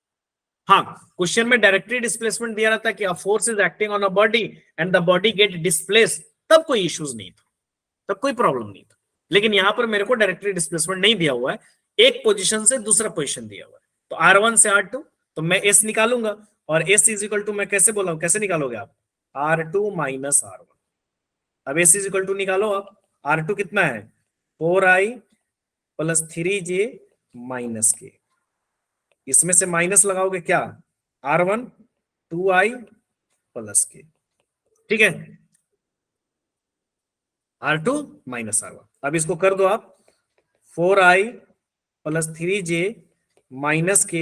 हाँ, क्वेश्चन में डायरेक्टली डिस्प्लेसमेंट दिया रहता है कि a force is acting on a body and the body get displace, तब कोई इश्यूज नहीं था, तब कोई प्रॉब्लम नहीं था। लेकिन यहां पर मेरे को डायरेक्टली डिस्प्लेसमेंट नहीं दिया हुआ है, एक पोजीशन से दूसरा पोजीशन दिया हुआ है। तो R1 से R2, तो मैं S निकालूंगा। और S इज इक्वल टू, मैं कैसे बोला हूं, कैसे निकालोगे आप? R2 minus R1। अब S इज इक्वल टू निकालो आप। R2 कितना है? 4I plus 3J minus K। इसमें से माइनस लगाओगे क्या? R1 2I plus K। ठीक है, R2 माइनस R1। अब इसको कर दो आप, 4I plus 3J minus K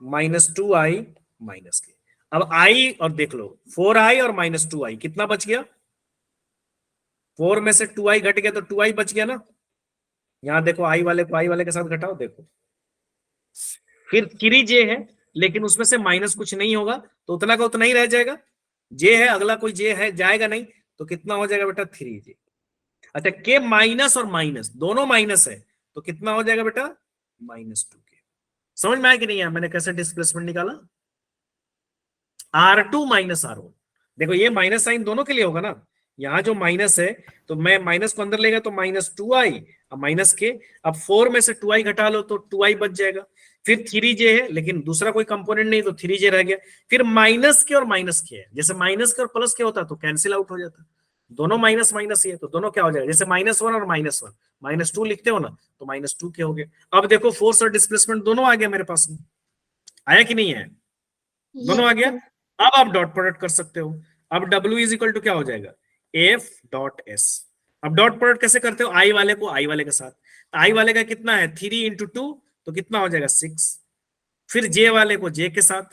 minus 2I minus K। अब I और देख लो, 4I और माइनस 2I कितना बच गया? 4 में से 2I घट गया तो 2I बच गया ना। यहां देखो, I वाले को I वाले के साथ घटाओ, देखो। फिर 3J है, लेकिन उसमें से माइनस कुछ नहीं होगा तो उतना का उतना ही रह जाएगा। J है, अगला कोई J है जाएगा नहीं, तो कितना हो जाएगा बेटा? 3J। अच्छा, K माइनस और माइनस दोनों माइनस है, तो कितना हो जाएगा बेटा? -2K। समझ में आया कि नहीं है मैंने कैसे डिस्प्लेसमेंट निकाला? R2 minus R1। देखो ये माइनस साइन दोनों के लिए होगा ना, यहां जो माइनस है तो मैं माइनस को अंदर लेगा तो -2I माइनस K। अब 4 में से 2I घटा लो तो 2I बच जाएगा। फिर 3J है, लेकिन दूसरा कोई कंपोनेंट नहीं तो 3J रह गया। फिर माइनस के और माइनस के है, जैसे माइनस के और प्लस के होता तो कैंसिल आउट हो जाता। दोनों माइनस माइनस ही है तो दोनों क्या हो जाएगा? जैसे -1 और -1, -2 लिखते हो ना, तो -2 के हो गए। अब देखो फोर्स और डिस्प्लेसमेंट दोनों आ गया मेरे पास में, आया कि नहीं है? दोनों आ गया। अब आप डॉट प्रोडक्ट कर सकते हो। अब W इज इक्वल टू क्या हो जाएगा? F.S। अब डॉट प्रोडक्ट कैसे करते हो? I वाले को I वाले के साथ, I वाले का कितना है? 3 इंटू 2, तो कितना हो जाएगा? 6। फिर J वाले को J के साथ,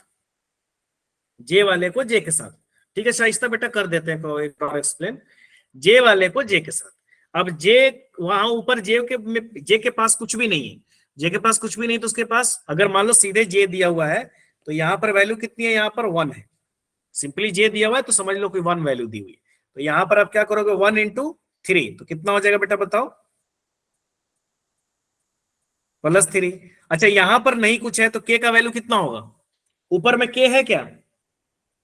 J वाले को J के साथ। ठीक है, शाइस्ता बेटा कर देते हैं एक एक्सप्लेन। J वाले को J के साथ। अब J वहां ऊपर J के पास कुछ भी नहीं है, J के पास कुछ भी नहीं, तो उसके पास अगर मान लो सीधे J दिया हुआ है तो यहां पर वैल्यू कितनी है? यहां पर 1 है। सिंपली J दिया हुआ है तो समझ लो कोई 1 वैल्यू दी हुई है। तो यहां पर आप क्या करोगे? 1 इंटू 3, तो कितना हो जाएगा बेटा बताओ? +3। अच्छा, यहां पर नहीं कुछ है तो K का वैल्यू कितना होगा? ऊपर में K है क्या?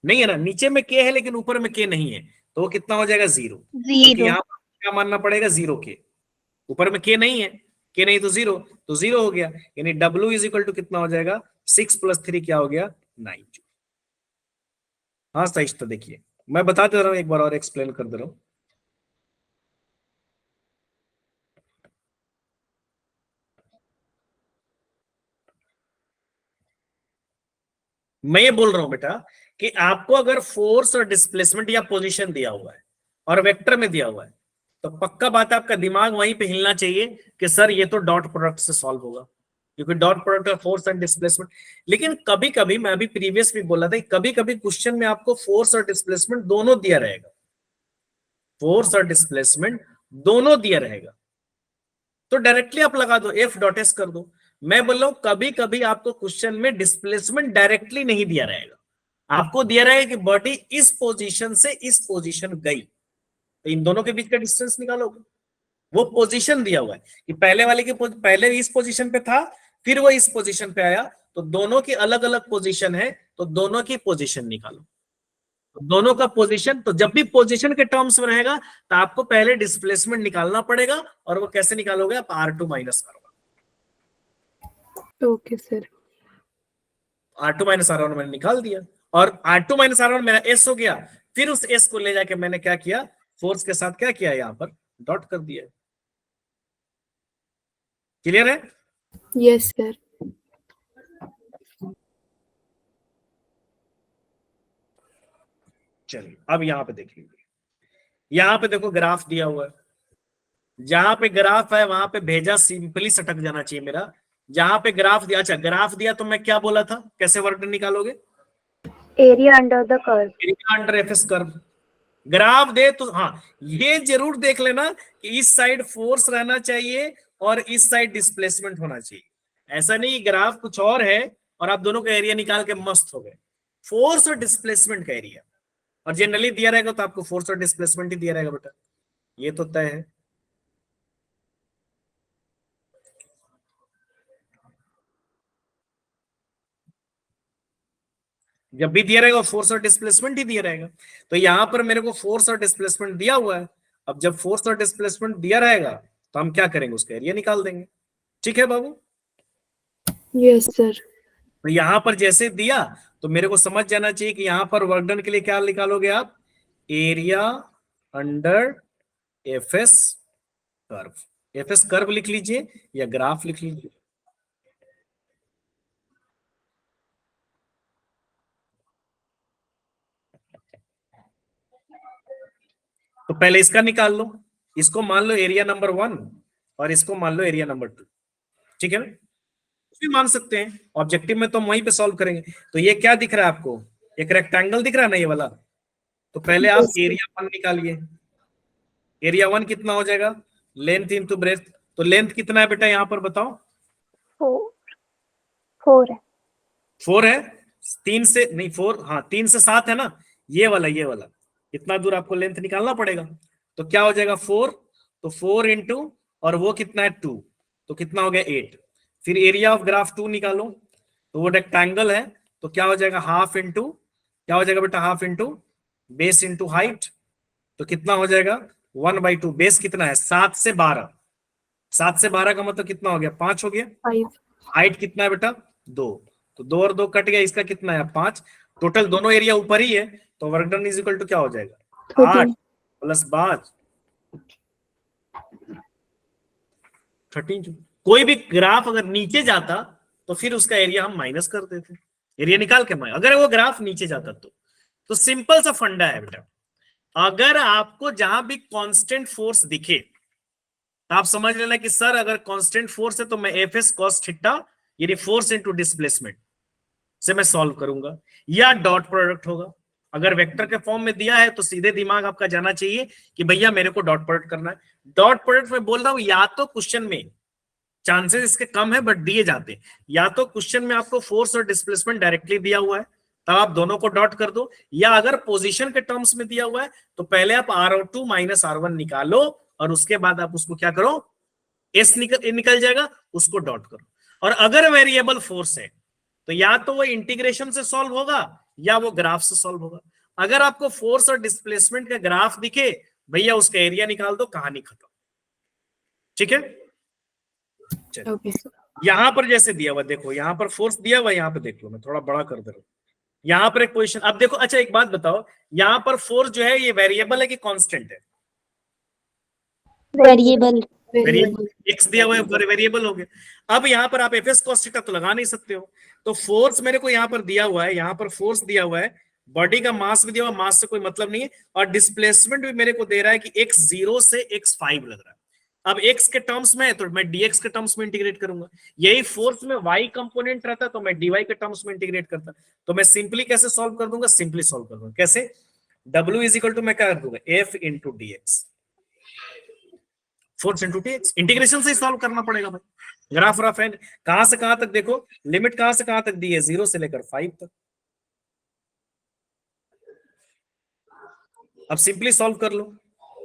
नहीं है ना, नीचे में K है लेकिन ऊपर में K नहीं है, तो वो कितना हो जाएगा? 0। क्योंकि यहाँ पर क्या मानना पड़ेगा? 0 K। ऊपर में K नहीं है कि नहीं तो 0, तो 0 हो गया, यानी W इज इक्वल टू कितना हो जाएगा 6 + 3 क्या हो गया 9 जूल। हाँ सही, तो देखिए मैं बता दे रहा हूँ, एक बार और एक्सप्लेन कर दे रहा हूँ। मैं ये बोल रहा हूं बेटा कि आपको अगर फोर्स और डिस्प्लेसमेंट या पोजीशन दिया हुआ है और वेक्टर में दिया हुआ है, तो पक्का बात है आपका दिमाग वहीं पे हिलना चाहिए कि सर ये तो डॉट प्रोडक्ट से सॉल्व होगा, क्योंकि डॉट प्रोडक्ट है फोर्स एंड डिस्प्लेसमेंट। लेकिन कभी कभी, मैं अभी प्रीवियस भी बोला था, कभी कभी क्वेश्चन में आपको फोर्स और डिस्प्लेसमेंट दोनों दिया रहेगा, फोर्स और डिस्प्लेसमेंट दोनों दिया रहेगा, तो डायरेक्टली आप लगा दो, एफ डॉट एस कर दो। मैं बोल रहा हूं कभी कभी आपको क्वेश्चन में डिस्प्लेसमेंट डायरेक्टली नहीं दिया रहेगा, आपको दिया रहेगा कि बॉडी इस पोजीशन से इस पोजीशन गई, तो इन दोनों के बीच का डिस्टेंस निकालोगे। वो पोजीशन दिया हुआ है कि पहले वाले के पहले इस पोजीशन पे था, फिर वो इस पोजीशन पे आया, तो दोनों की अलग अलग पोजीशन है, तो दोनों की पोजीशन निकालो। तो दोनों का पोजीशन, तो जब भी पोजीशन के टर्म्स में रहेगा तो आपको पहले डिस्प्लेसमेंट निकालना पड़ेगा, और वो कैसे निकालोगे आप, R2 - R1। Okay sir. R2 - R1 मैंने निकाल दिया, और R2 - R1 मेरा S हो गया। फिर उस S को ले जाके मैंने क्या किया, फोर्स के साथ क्या किया, यहां पर डॉट कर दिया। क्लियर है? Yes sir. चलिए अब यहां पे देखिए, यहां पे देखो ग्राफ दिया हुआ है, जहां पे ग्राफ है वहां पे भेजा सिंपली सटक जाना चाहिए मेरा। जहां पे ग्राफ दिया, अच्छा ग्राफ दिया तो मैं क्या बोला था, कैसे वर्क निकालोगे, area under the curve. Area under FS curve. Graph दे तो हाँ, ये जरूर देख लेना कि इस साइड फोर्स रहना चाहिए और इस साइड डिस्प्लेसमेंट होना चाहिए। ऐसा नहीं ग्राफ कुछ और है और आप दोनों का एरिया निकाल के मस्त हो गए। फोर्स और डिस्प्लेसमेंट का एरिया, और जनरली दिया रहेगा तो आपको फोर्स और डिस्प्लेसमेंट ही दिया रहेगा बेटा, ये तो तय है। जब भी दिया रहेगा फोर्स और डिस्प्लेसमेंट ही दिया रहेगा, तो यहां पर मेरे को फोर्स और डिस्प्लेसमेंट दिया हुआ है। अब जब फोर्स और डिस्प्लेसमेंट दिया रहेगा तो हम क्या करेंगे, उसका एरिया निकाल देंगे। ठीक है बाबू? Yes sir. तो यहां पर जैसे दिया तो मेरे को समझ जाना चाहिए कि यहां पर वर्क डन के लिए क्या निकालोगे आप, area under FS curve. FS curve लिख लीजिए या ग्राफ लिख लीजिए। तो पहले इसका निकाल लो, इसको मान लो एरिया नंबर 1 और इसको मान लो एरिया नंबर 2। ठीक है ना, कुछ भी मान सकते हैं, ऑब्जेक्टिव में तो हम वहीं पे सॉल्व करेंगे। तो ये क्या दिख रहा है आपको, एक रेक्टेंगल दिख रहा है ना ये वाला, तो पहले आप Yes, sir. एरिया 1 निकालिए। एरिया 1 कितना हो जाएगा, लेंथ इंटू ब्रेथ। तो लेंथ कितना है बेटा यहां पर बताओ, 4 है। 4 है। 3 से नहीं 4, हाँ 3 से 7 है ना, ये वाला इतना दूर आपको लेंथ निकालना पड़ेगा। तो क्या हो जाएगा 4, तो 4 इंटू, और वो कितना है 2, तो कितना हो गया 8। फिर एरिया ऑफ ग्राफ 2 निकालो, तो वो रेक्टेंगल है, तो क्या हो जाएगा हाफ इंटू, क्या हो जाएगा बेटा half into base into height, तो कितना हो जाएगा 1/2। बेस कितना है 7 से 12, 7 से 12 का मतलब कितना हो गया 5 हो गया। 5. हाइट कितना है बेटा 2, तो 2 और 2 कट गया, इसका कितना है 5। टोटल दोनों एरिया ऊपर ही है, तो work done is equal to क्या हो जाएगा 8 13. + 5 13। कोई भी ग्राफ अगर नीचे जाता तो फिर उसका एरिया हम माइनस कर देते, एरिया निकाल के अगर वो ग्राफ नीचे जाता तो सिंपल सा फंडा है बेटा, अगर आपको जहां भी कांस्टेंट फोर्स दिखे तो आप समझ लेना कि सर अगर कांस्टेंट फोर्स है तो मैं एफ एस कॉस थीटा यानी फोर्स इनटू डिस्प्लेसमेंट से मैं सॉल्व करूंगा, या डॉट प्रोडक्ट होगा। अगर वेक्टर के फॉर्म में दिया है तो सीधे दिमाग आपका जाना चाहिए कि भैया मेरे को डॉट प्रोडक्ट करना है। डॉट प्रोडक्ट में बोल रहा हूं, या तो क्वेश्चन में चांसेस इसके कम है बट दिए जाते हैं, या तो क्वेश्चन में आपको फोर्स और डिस्प्लेसमेंट डायरेक्टली दिया हुआ है तब आप दोनों को डॉट कर दो, या अगर पोजीशन के टर्म्स में दिया हुआ है तो पहले आप R2 - R1 निकालो और उसके बाद आप उसको क्या करो, एस निकल जाएगा, उसको डॉट करो। और अगर वेरिएबल फोर्स है तो या तो वो इंटीग्रेशन से सॉल्व होगा या वो ग्राफ से सॉल्व होगा। अगर आपको फोर्स और डिस्प्लेसमेंट का ग्राफ दिखे, भैया उसका एरिया निकाल दो, कहानी खत्म। ठीक है, चलो Okay, sir. यहां पर जैसे दिया हुआ, देखो यहां पर फोर्स दिया हुआ, यहां पे देख लो, मैं थोड़ा बड़ा कर दे रहा हूं। यहां पर एक पोजीशन, अब देखो, अच्छा एक बात बताओ, यहां पर फोर्स जो है ये वेरिएबल है कि कांस्टेंट है? वेरिएबल। वेरिएबल, एक्स दिया हुआ है, वेरिएबल हो गया। अब यहाँ पर आप एफ एस कॉस थीटा तो लगा नहीं सकते हो, तो फोर्स मेरे को यहाँ पर दिया हुआ है, यहाँ पर फोर्स दिया हुआ है, बॉडी का मास भी दिया हुआ, मास से कोई मतलब नहीं है, और डिस्प्लेसमेंट भी मेरे को दे रहा है कि x 0 से x 5 लग रहा है। अब x के टर्म्स में है तो मैं dx के टर्म्स में इंटीग्रेट करूंगा, यही फोर्स में y कंपोनेंट रहता तो मैं dy के टर्म्स में इंटीग्रेट करता। तो मैं सिंपली कैसे सॉल्व कर दूंगा, सिंपली सॉल्व कर दूंगा कैसे, w इज इक्वल टू मैं क्या कर दूंगा, f into D x, force into D x, integration से ही सॉल्व करना पड़ेगा भाई। ग्राफ रफ है, कहां से कहां तक देखो, लिमिट कहां से कहां तक दी है, 0 से लेकर 5 तक। अब सिंपली सॉल्व कर लो,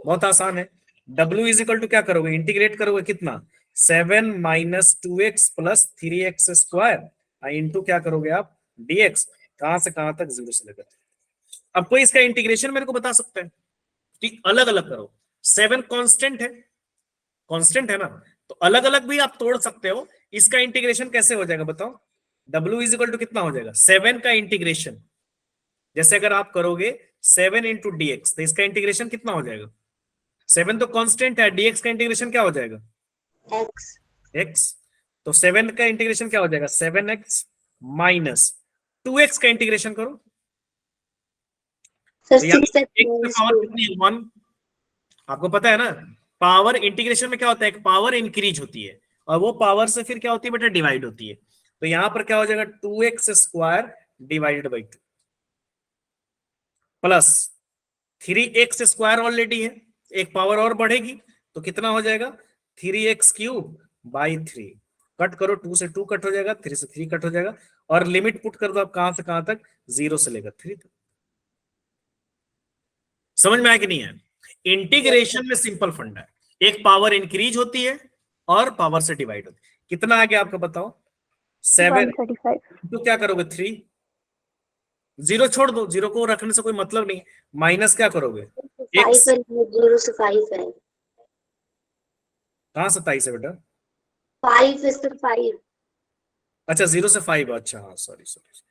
बहुत आसान है। W इज इक्वल टू क्या करोगे, इंटीग्रेट करोगे कितना, 7 minus 2x plus 3x square into क्या करोगे आप, dx, कहां से कहां तक, 0 से लेकर। अब कोई इसका इंटीग्रेशन मेरे को बता सकता है, ठीक अलग अलग करो, 7 कांस्टेंट है, कांस्टेंट है ना, तो अलग अलग भी आप तोड़ सकते हो। इसका इंटीग्रेशन कैसे हो जाएगा बताओ, W इज इक्वल टू कितना हो जाएगा, 7 का इंटीग्रेशन, जैसे अगर आप करोगे 7 इंटू डी एक्स, तो इसका इंटीग्रेशन कितना हो जाएगा, 7 तो कांस्टेंट है, dx का इंटीग्रेशन क्या हो जाएगा, x, तो 7 का इंटीग्रेशन क्या हो जाएगा, 7x माइनस 2x का इंटीग्रेशन करो, तो x की पावर कितनी है, 1। आपको पता है ना, पावर इंटीग्रेशन में क्या होता है, एक पावर इंक्रीज होती है और वो पावर से फिर क्या होती है बेटा, डिवाइड होती है। तो यहां पर क्या हो जाएगा, 2x square divided by 2 plus 3x square already है, एक पावर और बढ़ेगी तो कितना हो जाएगा, 3x क्यूब बाई 3, कट करो, 2 से 2 कट हो जाएगा, 3 से 3 कट हो जाएगा, और लिमिट पुट कर दो आप कहां से कहां तक, 0 से लेकर 3 तक। समझ में आया कि नहीं है, इंटीग्रेशन में सिंपल फंडा है, एक पावर इंक्रीज होती है और पावर से डिवाइड होती है। कितना आ गया आपका बताओ, 7 तो क्या करोगे 3, 0 छोड़ दो, 0 को रखने से कोई मतलब नहीं, माइनस क्या करोगे, x, 0 से 5 है, कहां 27 है बेटा, 5 is to 5। अच्छा 0 से 5, अच्छा हाँ सॉरी सॉरी,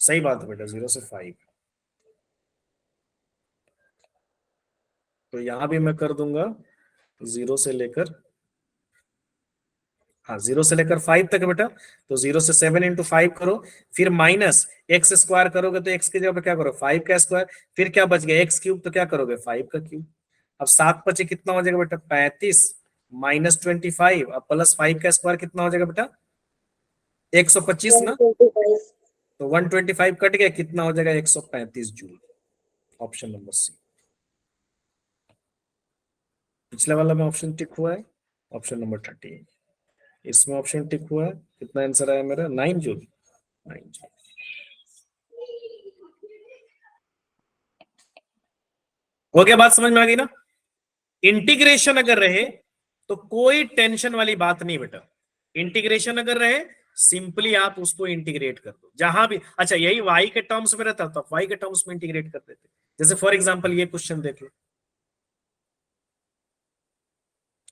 सही बात है बेटा, 0 से 5, तो यहां भी मैं कर दूंगा 0 से लेकर, हाँ 0 से लेकर 5 तक है बेटा, तो 0 से 7 इंटू 5 करो, फिर माइनस x स्क्वायर करोगे तो x की जगह पे क्या करो, 5 का स्क्वायर, फिर क्या बच गया x क्यूब, तो क्या करोगे 5 का क्यूब। अब 7 बचे कितना हो जाएगा बेटा, 35 माइनस 25, अब प्लस 5 का स्क्वायर कितना हो जाएगा बेटा, 125 ना, 125। तो 125 कट गया, कितना हो जाएगा 135 जूल। ऑप्शन नंबर सी, पिछले वाला में ऑप्शन टिक हुआ है, ऑप्शन नंबर 38, इसमें ऑप्शन टिक हुआ है, कितना आंसर आया मेरा, 9 जूल, 9 जूल। हो गया, बात समझ में आ गई ना। इंटीग्रेशन अगर रहे तो कोई टेंशन वाली बात नहीं बेटा, इंटीग्रेशन अगर रहे सिंपली आप उसको इंटीग्रेट कर दो जहां भी, अच्छा यही y के टर्म्स में रहता तो y के टर्म्स में इंटीग्रेट कर देते। जैसे फॉर एग्जांपल ये क्वेश्चन देख लो,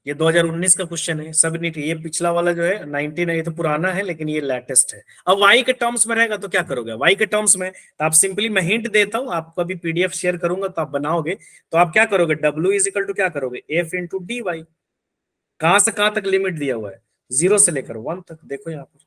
ये 2019 का क्वेश्चन है, सब नीट, ये पिछला वाला जो है 19 है, ये तो पुराना है लेकिन ये लेटेस्ट है। अब y के टर्म्स में रहेगा तो क्या करोगे, y के टर्म्स में तो आप सिंपली, मैं हिंट देता हूं आपको, अभी पीडीएफ शेयर करूंगा तो आप बनाओगे, तो आप क्या करोगे, w इज इक्वल टू क्या करोगे, f इंटू डी वाई, कहां से कहां तक लिमिट दिया हुआ है, 0 से लेकर 1 तक, देखो यहाँ पर,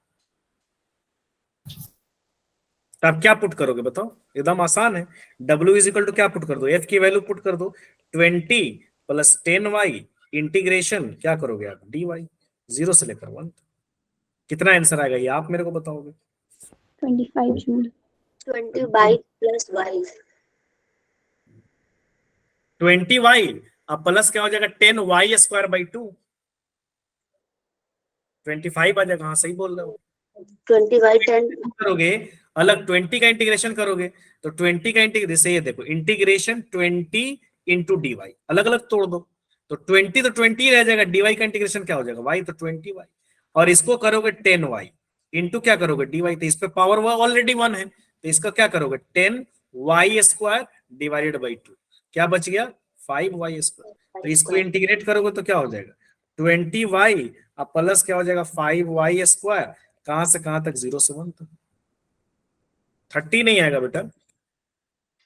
तो आप क्या पुट करोगे बताओ, एकदम आसान है, w इज इक्वल टू क्या पुट कर दो, f की वैल्यू पुट कर दो, 20 प्लस 10y इंटीग्रेशन क्या करोगे आप, dy, 0 से लेकर 1 तक। कितना आंसर आएगा ये आप मेरे को बताओगे, 25 joule. 20y plus y, 20y, अब प्लस क्या हो जाएगा, 10y स्क्वायर बाई 2, 25 आ जाएगा, हाँ सही बोल रहे हो। 20y 10 करोगे अलग, 20 का इंटीग्रेशन करोगे तो 20 का इंटीग्रेशन, जैसे ये देखो इंटीग्रेशन 20 इंटू डी वाई, अलग अलग तोड़ दो, तो 20 तो 20 रह जाएगा, डी वाई का इंटीग्रेशन क्या हो जाएगा, वाई तो 20y, और इसको करोगे 10y इंटू क्या करोगे डी वाई, तो इस पे पावर ऑलरेडी 1 है, तो इसका क्या करोगे 10y स्क्वायर डिवाइडेड बाई 2, क्या बच गया 5y स्क्वायर, तो इसको इंटीग्रेट करोगे तो क्या हो जाएगा 20y अब प्लस क्या हो जाएगा 5y², कहां से कहां तक, 0 से 1 तक। 30 नहीं आएगा बेटा,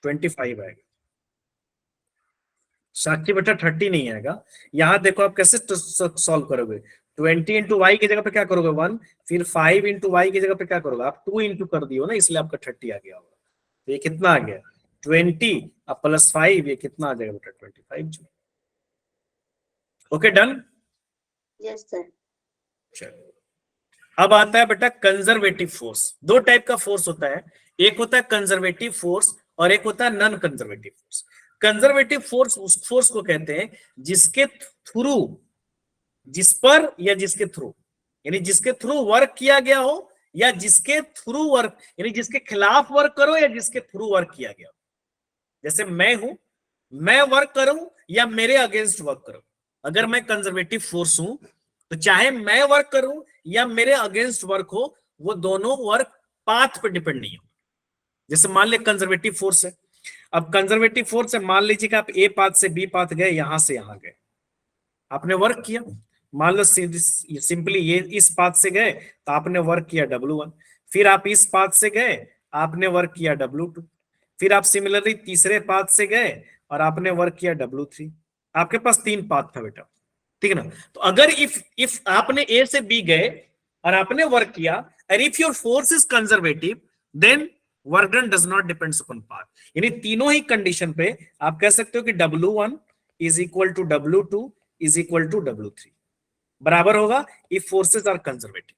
25 आएगा। साक्षी बेटा 30 नहीं आएगा। यहां देखो आप कैसे सॉल्व करोगे, 20 इंटू वाई की जगह पे क्या करोगे 1, फिर 5 इंटू वाई की जगह पे क्या करोगे आप 2 इंटू कर दियो ना, इसलिए आपका 30 आ गया होगा। तो ये कितना आ गया 20 अब प्लस 5, ये कितना आ जाएगा बेटा 25। Okay done. Yes sir. चलो अब आता है बेटा कंजर्वेटिव फोर्स। दो टाइप का फोर्स होता है, एक होता है कंजर्वेटिव फोर्स और एक होता है non conservative force. Conservative force उस फोर्स को कहते हैं जिसके थ्रू, जिस पर या जिसके थ्रू, यानी जिसके थ्रू वर्क किया गया हो या जिसके थ्रू वर्क, यानी जिसके खिलाफ वर्क करो या जिसके थ्रू वर्क किया गया हो। जैसे मैं हूं, मैं वर्क करूं या मेरे अगेंस्ट वर्क करूं, अगर मैं कंजर्वेटिव फोर्स हूं तो चाहे मैं वर्क करूं या मेरे अगेंस्ट वर्क हो, वो दोनों वर्क पाथ पे डिपेंड नहीं हो। जैसे मान ले कंजर्वेटिव फोर्स है, अब कंजर्वेटिव फोर्स है, मान लीजिए कि आप ए पाथ से बी पाथ गए, यहां से यहां गए, आपने वर्क किया। मान लो सिंपली ये इस पाथ से गए तो आपने वर्क किया W1, फिर आप इस पाथ से गए आपने वर्क किया W2, फिर आप सिमिलरली तीसरे पाथ से गए और आपने वर्क किया W3। आपके पास 3 पाथ था बेटा, ठीक है ना। तो अगर इफ आपने ए से बी गए और आपने वर्क किया, और if your force is conservative, then work done does not depends upon path. यानी तीनों ही कंडीशन पे आप कह सकते हो कि W1 is equal to W2 is equal to W3 बराबर होगा इफ फोर्सेस आर कंजर्वेटिव।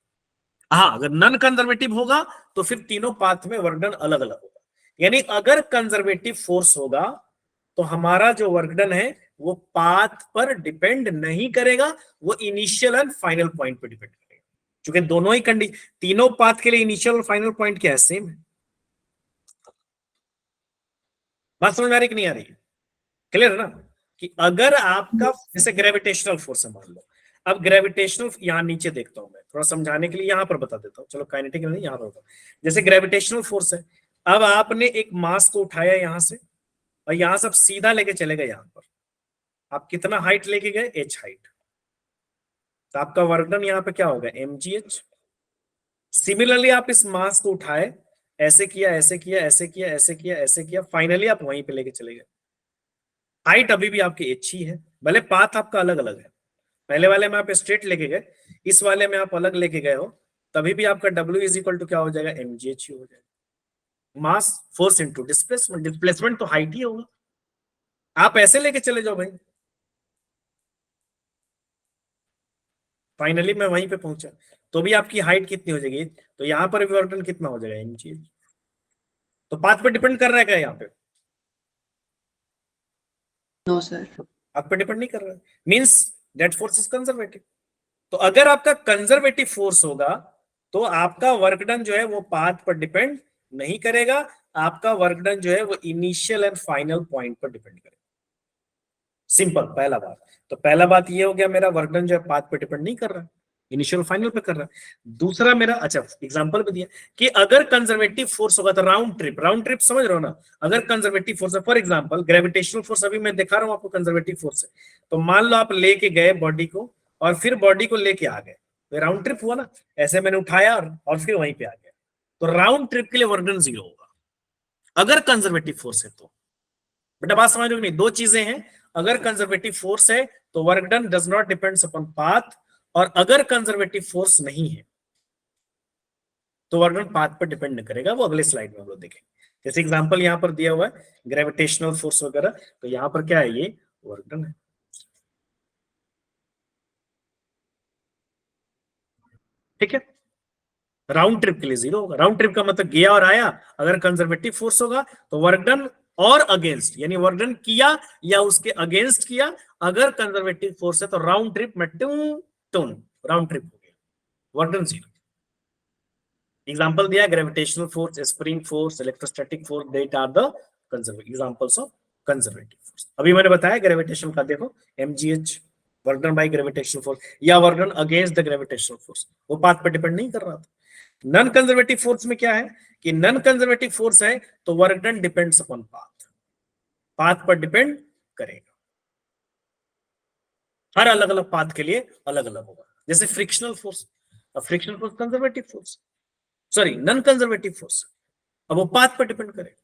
हाँ, अगर नॉन कंजर्वेटिव होगा तो फिर तीनों पाथ में वर्क डन अलग अलग होगा। यानी अगर कंजर्वेटिव फोर्स होगा तो हमारा जो वर्क डन है वो पाथ पर डिपेंड नहीं करेगा, वो इनिशियल एंड फाइनल पॉइंट पर डिपेंड करेगा। क्योंकि दोनों ही तीनों पाथ के लिए इनिशियल और फाइनल पॉइंट क्या है, सेम है। बात समझ में आ रही कि नहीं आ रही है? क्लियर है ना कि अगर आपका जैसे ग्रेविटेशनल फोर्स है, मान लो, अब ग्रेविटेशनल, यहां नीचे देखता हूं मैं थोड़ा समझाने के लिए, यहां पर बता देता हूं, चलो काइनेटिक नहीं, यहां पर जैसे ग्रेविटेशनल फोर्स है, अब आपने एक मास को उठाया यहां से और यहां से आप सीधा लेके चले गए, यहां पर आप कितना हाइट लेके गए, h हाइट, तो आपका वर्क डन यहां पे क्या होगा mgh। सिमिलरली आप इस मास को उठाए, ऐसे किया ऐसे किया ऐसे किया ऐसे किया ऐसे किया, फाइनली आप वहीं पे लेके चले गए, हाइट अभी भी आपकी h ही है, भले पाथ आपका अलग अलग है। पहले वाले में आप स्ट्रेट लेके गए, इस वाले में आप अलग लेके गए हो, तभी भी आपका W इज इक्वल टू क्या हो जाएगा, mgh ही हो जाएगा। Mass force into displacement, displacement तो हाइट ही होगा। आप ऐसे लेके चले जाओ भाई, फाइनली मैं वहीं पे पहुंचा, तो भी आपकी हाइट कितनी हो जाएगी, तो यहां पर वर्क डन कितना हो जाएगा mgh। तो पाथ पे डिपेंड कर रहा है क्या यहाँ पे? No sir. पाथ पे डिपेंड नहीं कर रहा है, means that force is conservative. तो अगर आपका कंजर्वेटिव फोर्स होगा तो आपका वर्क डन जो है वो पाथ पर डिपेंड नहीं करेगा, आपका वर्क डन जो है वो इनिशियल एंड फाइनल पॉइंट पर डिपेंड करेगा। सिंपल, पहला बात। तो पहला बात ये हो गया, मेरा वर्क डन जो है पाथ पे डिपेंड नहीं कर रहा है, इनिशियल फाइनल पे कर रहा है। दूसरा मेरा, अच्छा एग्जांपल भी दिया कि अगर कंजर्वेटिव फोर्स होगा तो राउंड ट्रिप समझ रहे हो ना, अगर कंजर्वेटिव फोर्स है, फॉर एग्जांपल ग्रेविटेशनल फोर्स अभी मैं दिखा रहा हूं आपको कंजर्वेटिव फोर्स है, तो मान लो आप लेके गए बॉडी को और फिर बॉडी को लेके आ गए, तो राउंड ट्रिप हुआ ना, ऐसे मैंने उठाया और फिर वहीं पे आ गया, तो राउंड ट्रिप के लिए वर्क डन 0 होगा अगर कंजर्वेटिव फोर्स है तो। बेटा बात समझ लो नहीं, दो चीजें हैं, अगर कंजर्वेटिव फोर्स है तो work done does not depends upon path, और अगर कंजर्वेटिव फोर्स नहीं है तो वर्क डन पाथ पर डिपेंड नहीं करेगा, वो अगले स्लाइड में हम लोग देखेंगे। जैसे एग्जांपल यहां पर दिया हुआ है ग्रेविटेशनल फोर्स वगैरह, तो यहां पर क्या है, ये वर्क डन है। ठीक है, राउंड ट्रिप के लिए 0 होगा, राउंड ट्रिप का मतलब गया और आया, अगर कंजर्वेटिव फोर्स होगा तो वर्क डन और अगेंस्ट, यानी वर्क डन किया या उसके अगेंस्ट किया, अगर कंजर्वेटिव फोर्स है तो राउंड ट्रिप में राउंड ट्रिप हो गया, वर्क डन 0। एग्जांपल दिया gravitational force, spring force, electrostatic force, that are the conservative examples of conservative force. अभी मैंने बताया ग्रेविटेशन का, देखो mgh work done by gravitational force या work done against the gravitational force, वो पाथ पर depend नहीं कर रहा था। नॉन कंजर्वेटिव फोर्स में क्या है कि नॉन कंजर्वेटिव फोर्स है तो work done depends upon path, path पर डिपेंड करेगा, हर अलग अलग पाथ के लिए अलग अलग होगा। जैसे फ्रिक्शनल फोर्स, अब frictional force conservative force, sorry non conservative force, अब वो पाथ पर डिपेंड करे।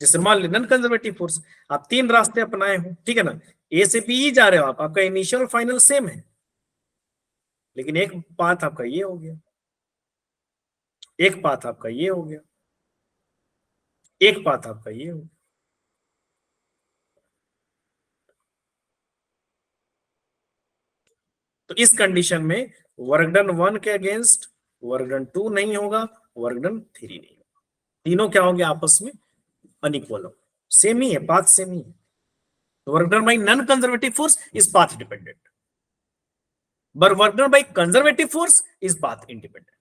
जैसे मान ली नॉन कंजर्वेटिव फोर्स, आप 3 रास्ते अपनाए हो, ठीक है ना, ए से बी ही जा रहे हो आप, आपका इनिशियल और फाइनल सेम है, लेकिन एक पाथ आपका ये हो गया, एक पाथ आपका ये हो गया, एक पाथ आपका ये हो गया। तो इस कंडीशन में वर्क डन 1 के अगेंस्ट वर्क डन 2 नहीं होगा, वर्क डन 3 नहीं होगा, तीनों क्या होंगे आपस में अनइक्वल हो, सेम ही है, पाथ सेम ही है। तो work done bye non conservative force is path dependent, but work done by conservative force is path independent.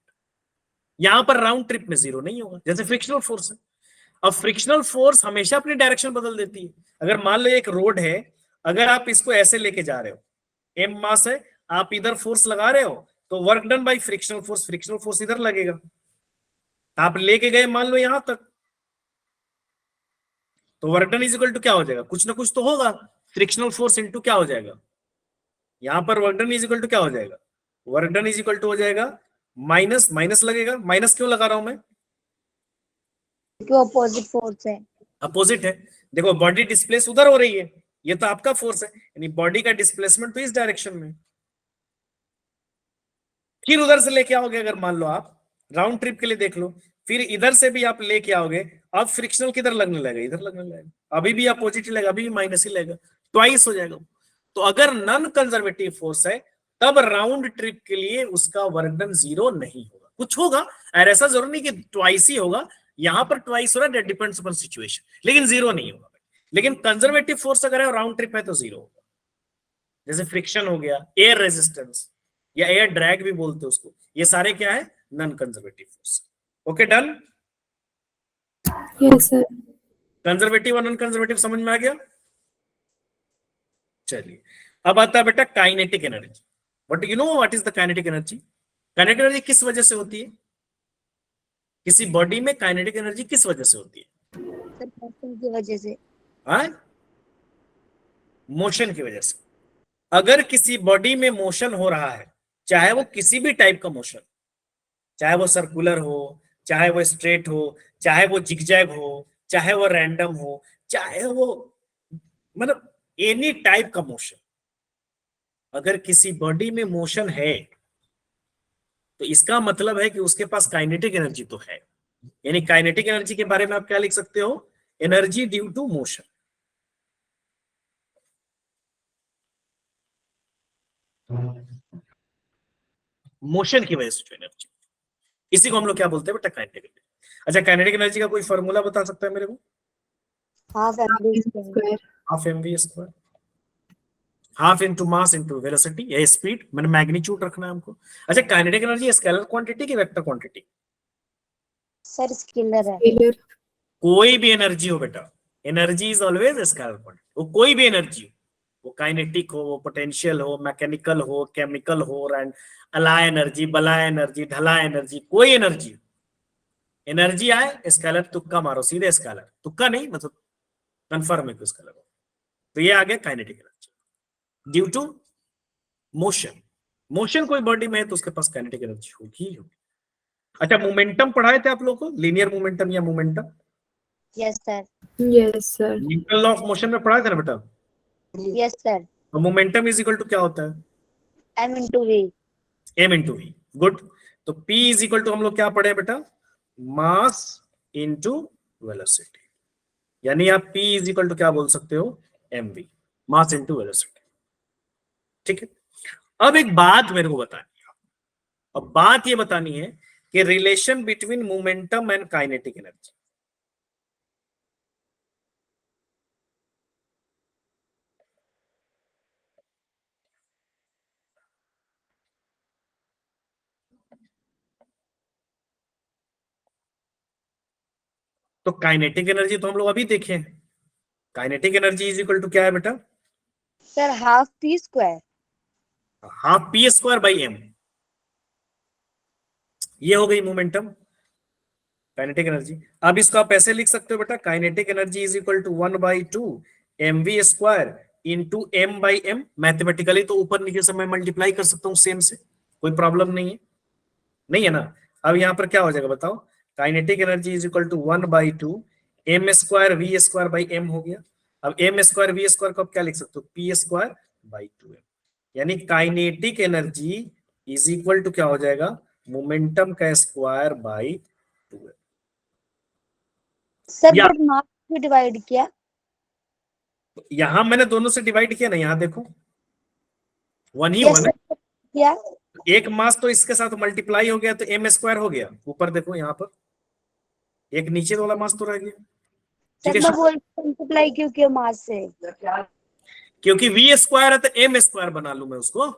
यहां पर राउंड ट्रिप में 0 नहीं होगा, जैसे फ्रिक्शनल फोर्स है। अब फ्रिक्शनल फोर्स हमेशा अपनी डायरेक्शन बदल देती है। अगर मान लो एक रोड है, अगर आप इसको ऐसे लेके जा रहे हो, एम मास है, आप इधर फोर्स लगा रहे हो, तो work done bye frictional force इधर लगेगा, आप लेके गए मान लो यहां तक, तो work done is equal to क्या हो जाएगा, कुछ ना कुछ तो होगा, फ्रिक्शनल फोर्स इंटू क्या हो जाएगा, यहां पर work done is equal to क्या हो जाएगा, work done is equal to हो जाएगा माइनस, माइनस लगेगा, माइनस क्यों लगा रहा हूं मैं, क्यों अपोजिट फोर्स है। अपोजिट है। देखो बॉडी डिस्प्लेस उधर हो रही है, ये तो आपका फोर्स है, यानी बॉडी का डिस्प्लेसमेंट तो इस डायरेक्शन में। फिर उधर से लेके आओगे, अगर मान लो आप राउंड ट्रिप के लिए देख लो, फिर इधर से भी आप लेके आओगे, अब फ्रिक्शनल किधर लगने लगेगा, इधर लगने लगेगा, अभी भी अपोजिट ही लगेगा, अभी भी माइनस ही लगेगा, ट्वाइस हो जाएगा। तो अगर नॉन कंजर्वेटिव फोर्स है, तब राउंड ट्रिप के लिए उसका वर्क डन 0 नहीं होगा, कुछ होगा, और ऐसा जरूर नहीं कि ट्वाइस ही होगा, यहां पर ट्वाइस हो रहा है, दैट डिपेंड्स अपॉन सिचुएशन, लेकिन 0 नहीं होगा। लेकिन कंजर्वेटिव फोर्स अगर है राउंड ट्रिप है तो 0 होगा। जैसे फ्रिक्शन हो गया, एयर रेजिस्टेंस या एयर ड्रैग भी बोलते हैं उसको, ये सारे क्या है, non conservative force. Okay done, Yes, sir. Conservative और नॉन कंजर्वेटिव समझ में आ गया। चलिए अब आता है बेटा kinetic energy. But you know what is the kinetic energy, kinetic energy किस वजह से होती है, किसी बॉडी में काइनेटिक एनर्जी किस वजह से होती है, सर मोशन की वजह से। हाँ, मोशन की वजह से। अगर किसी बॉडी में मोशन हो रहा है, चाहे वो किसी भी टाइप का मोशन, चाहे वो सर्कुलर हो, चाहे वो स्ट्रेट हो, चाहे वो जिगजैग हो, चाहे वो रैंडम हो, चाहे वो मतलब एनी टाइप का मोशन, अगर किसी बॉडी में मोशन है तो इसका मतलब है कि उसके पास काइनेटिक एनर्जी तो है। यानी काइनेटिक एनर्जी के बारे में आप क्या लिख सकते हो, energy due to motion. Motion की वजह से जो एनर्जी, इसी को हम लोग क्या बोलते हैं बेटा, काइनेटिक एनर्जी। अच्छा काइनेटिक एनर्जी का कोई फॉर्मूला बता सकता है मेरे को, half mv Square. Half m v square, half into mass into velocity, या स्पीड, मैंने मैग्नीट्यूड रखना है हमको। अच्छा काइनेटिक एनर्जी स्केलर क्वांटिटी की वेक्टर क्वांटिटी, सर स्केलर है। Scalar. कोई भी एनर्जी हो बेटा, energy is always scalar quantity, वो कोई भी एनर्जी हो, वो काइनेटिक हो, वो पोटेंशियल हो, मैकेनिकल हो, केमिकल हो, एंड अला एनर्जी, बला एनर्जी, ढला एनर्जी, कोई एनर्जी हो, एनर्जी आए स्केलर, तुक्का मारो सीधे स्केलर, तुक्का नहीं मतलब कंफर्म है स्केलर। तो ये आ गया kinetic energy due to motion. Motion कोई बॉडी में है तो उसके पास काइनेटिक एनर्जी होगी ही होगी। अच्छा मोमेंटम पढ़ाए थे आप लोगों को, लीनियर मोमेंटम या momentum, yes sir. Yes, sir. Newton law of motion में पढ़ाए थे ना बेटा। Yes sir. तो मोमेंटम इज इक्वल टू क्या होता है, m into v। M into v, good. तो P इज इक्वल टू हम लोग क्या पढ़े बेटा, मास इंटू वेलोसिटी, यानी आप P इज इक्वल टू क्या बोल सकते हो, mv, मास इंटू वेलोसिटी। ठीक है, अब एक बात मेरे को बतानी है, अब बात ये बतानी है कि relation between momentum and kinetic energy. तो काइनेटिक एनर्जी तो हम लोग अभी देखे हैं, kinetic energy is equal to क्या है बेटा, sir half p square. Half p square by m, ये हो गई मोमेंटम, काइनेटिक एनर्जी। अब इसको आप ऐसे लिख सकते हो बेटा, kinetic energy is equal to 1/2 mv square into m by m. Mathematically तो ऊपर नीचे से मैं मल्टीप्लाई कर सकता हूँ सेम से, कोई प्रॉब्लम नहीं है, नहीं है ना। अब यहाँ पर क्या हो जाएगा बताओ, kinetic energy is equal to 1/2 m square v square by m हो गया। अब एम स्क्वायर वी स्क्वायर को आप क्या लिख सकते हो, पी स्क्वायर बाई 2m, यानी kinetic energy is equal to क्या हो जाएगा, मोमेंटम का स्क्वायर बाई 2m। सर या बट मास भी डिवाइड किया। यहां मैंने दोनों से डिवाइड किया ना, यहां देखो 1 ही हुआ यस ना, सर किया। एक मास तो इसके साथ मल्टीप्लाई हो गया तो एम स्क्वायर हो गया, ऊपर देखो यहाँ पर एक नीचे वाला मास तो रह गया, ठीक सर है। मैं बोल मल्टीप्लाई क्यों किया मास से। क्योंकि वी स्क्वायर है तो एम स्क्वायर बना लू मैं उसको,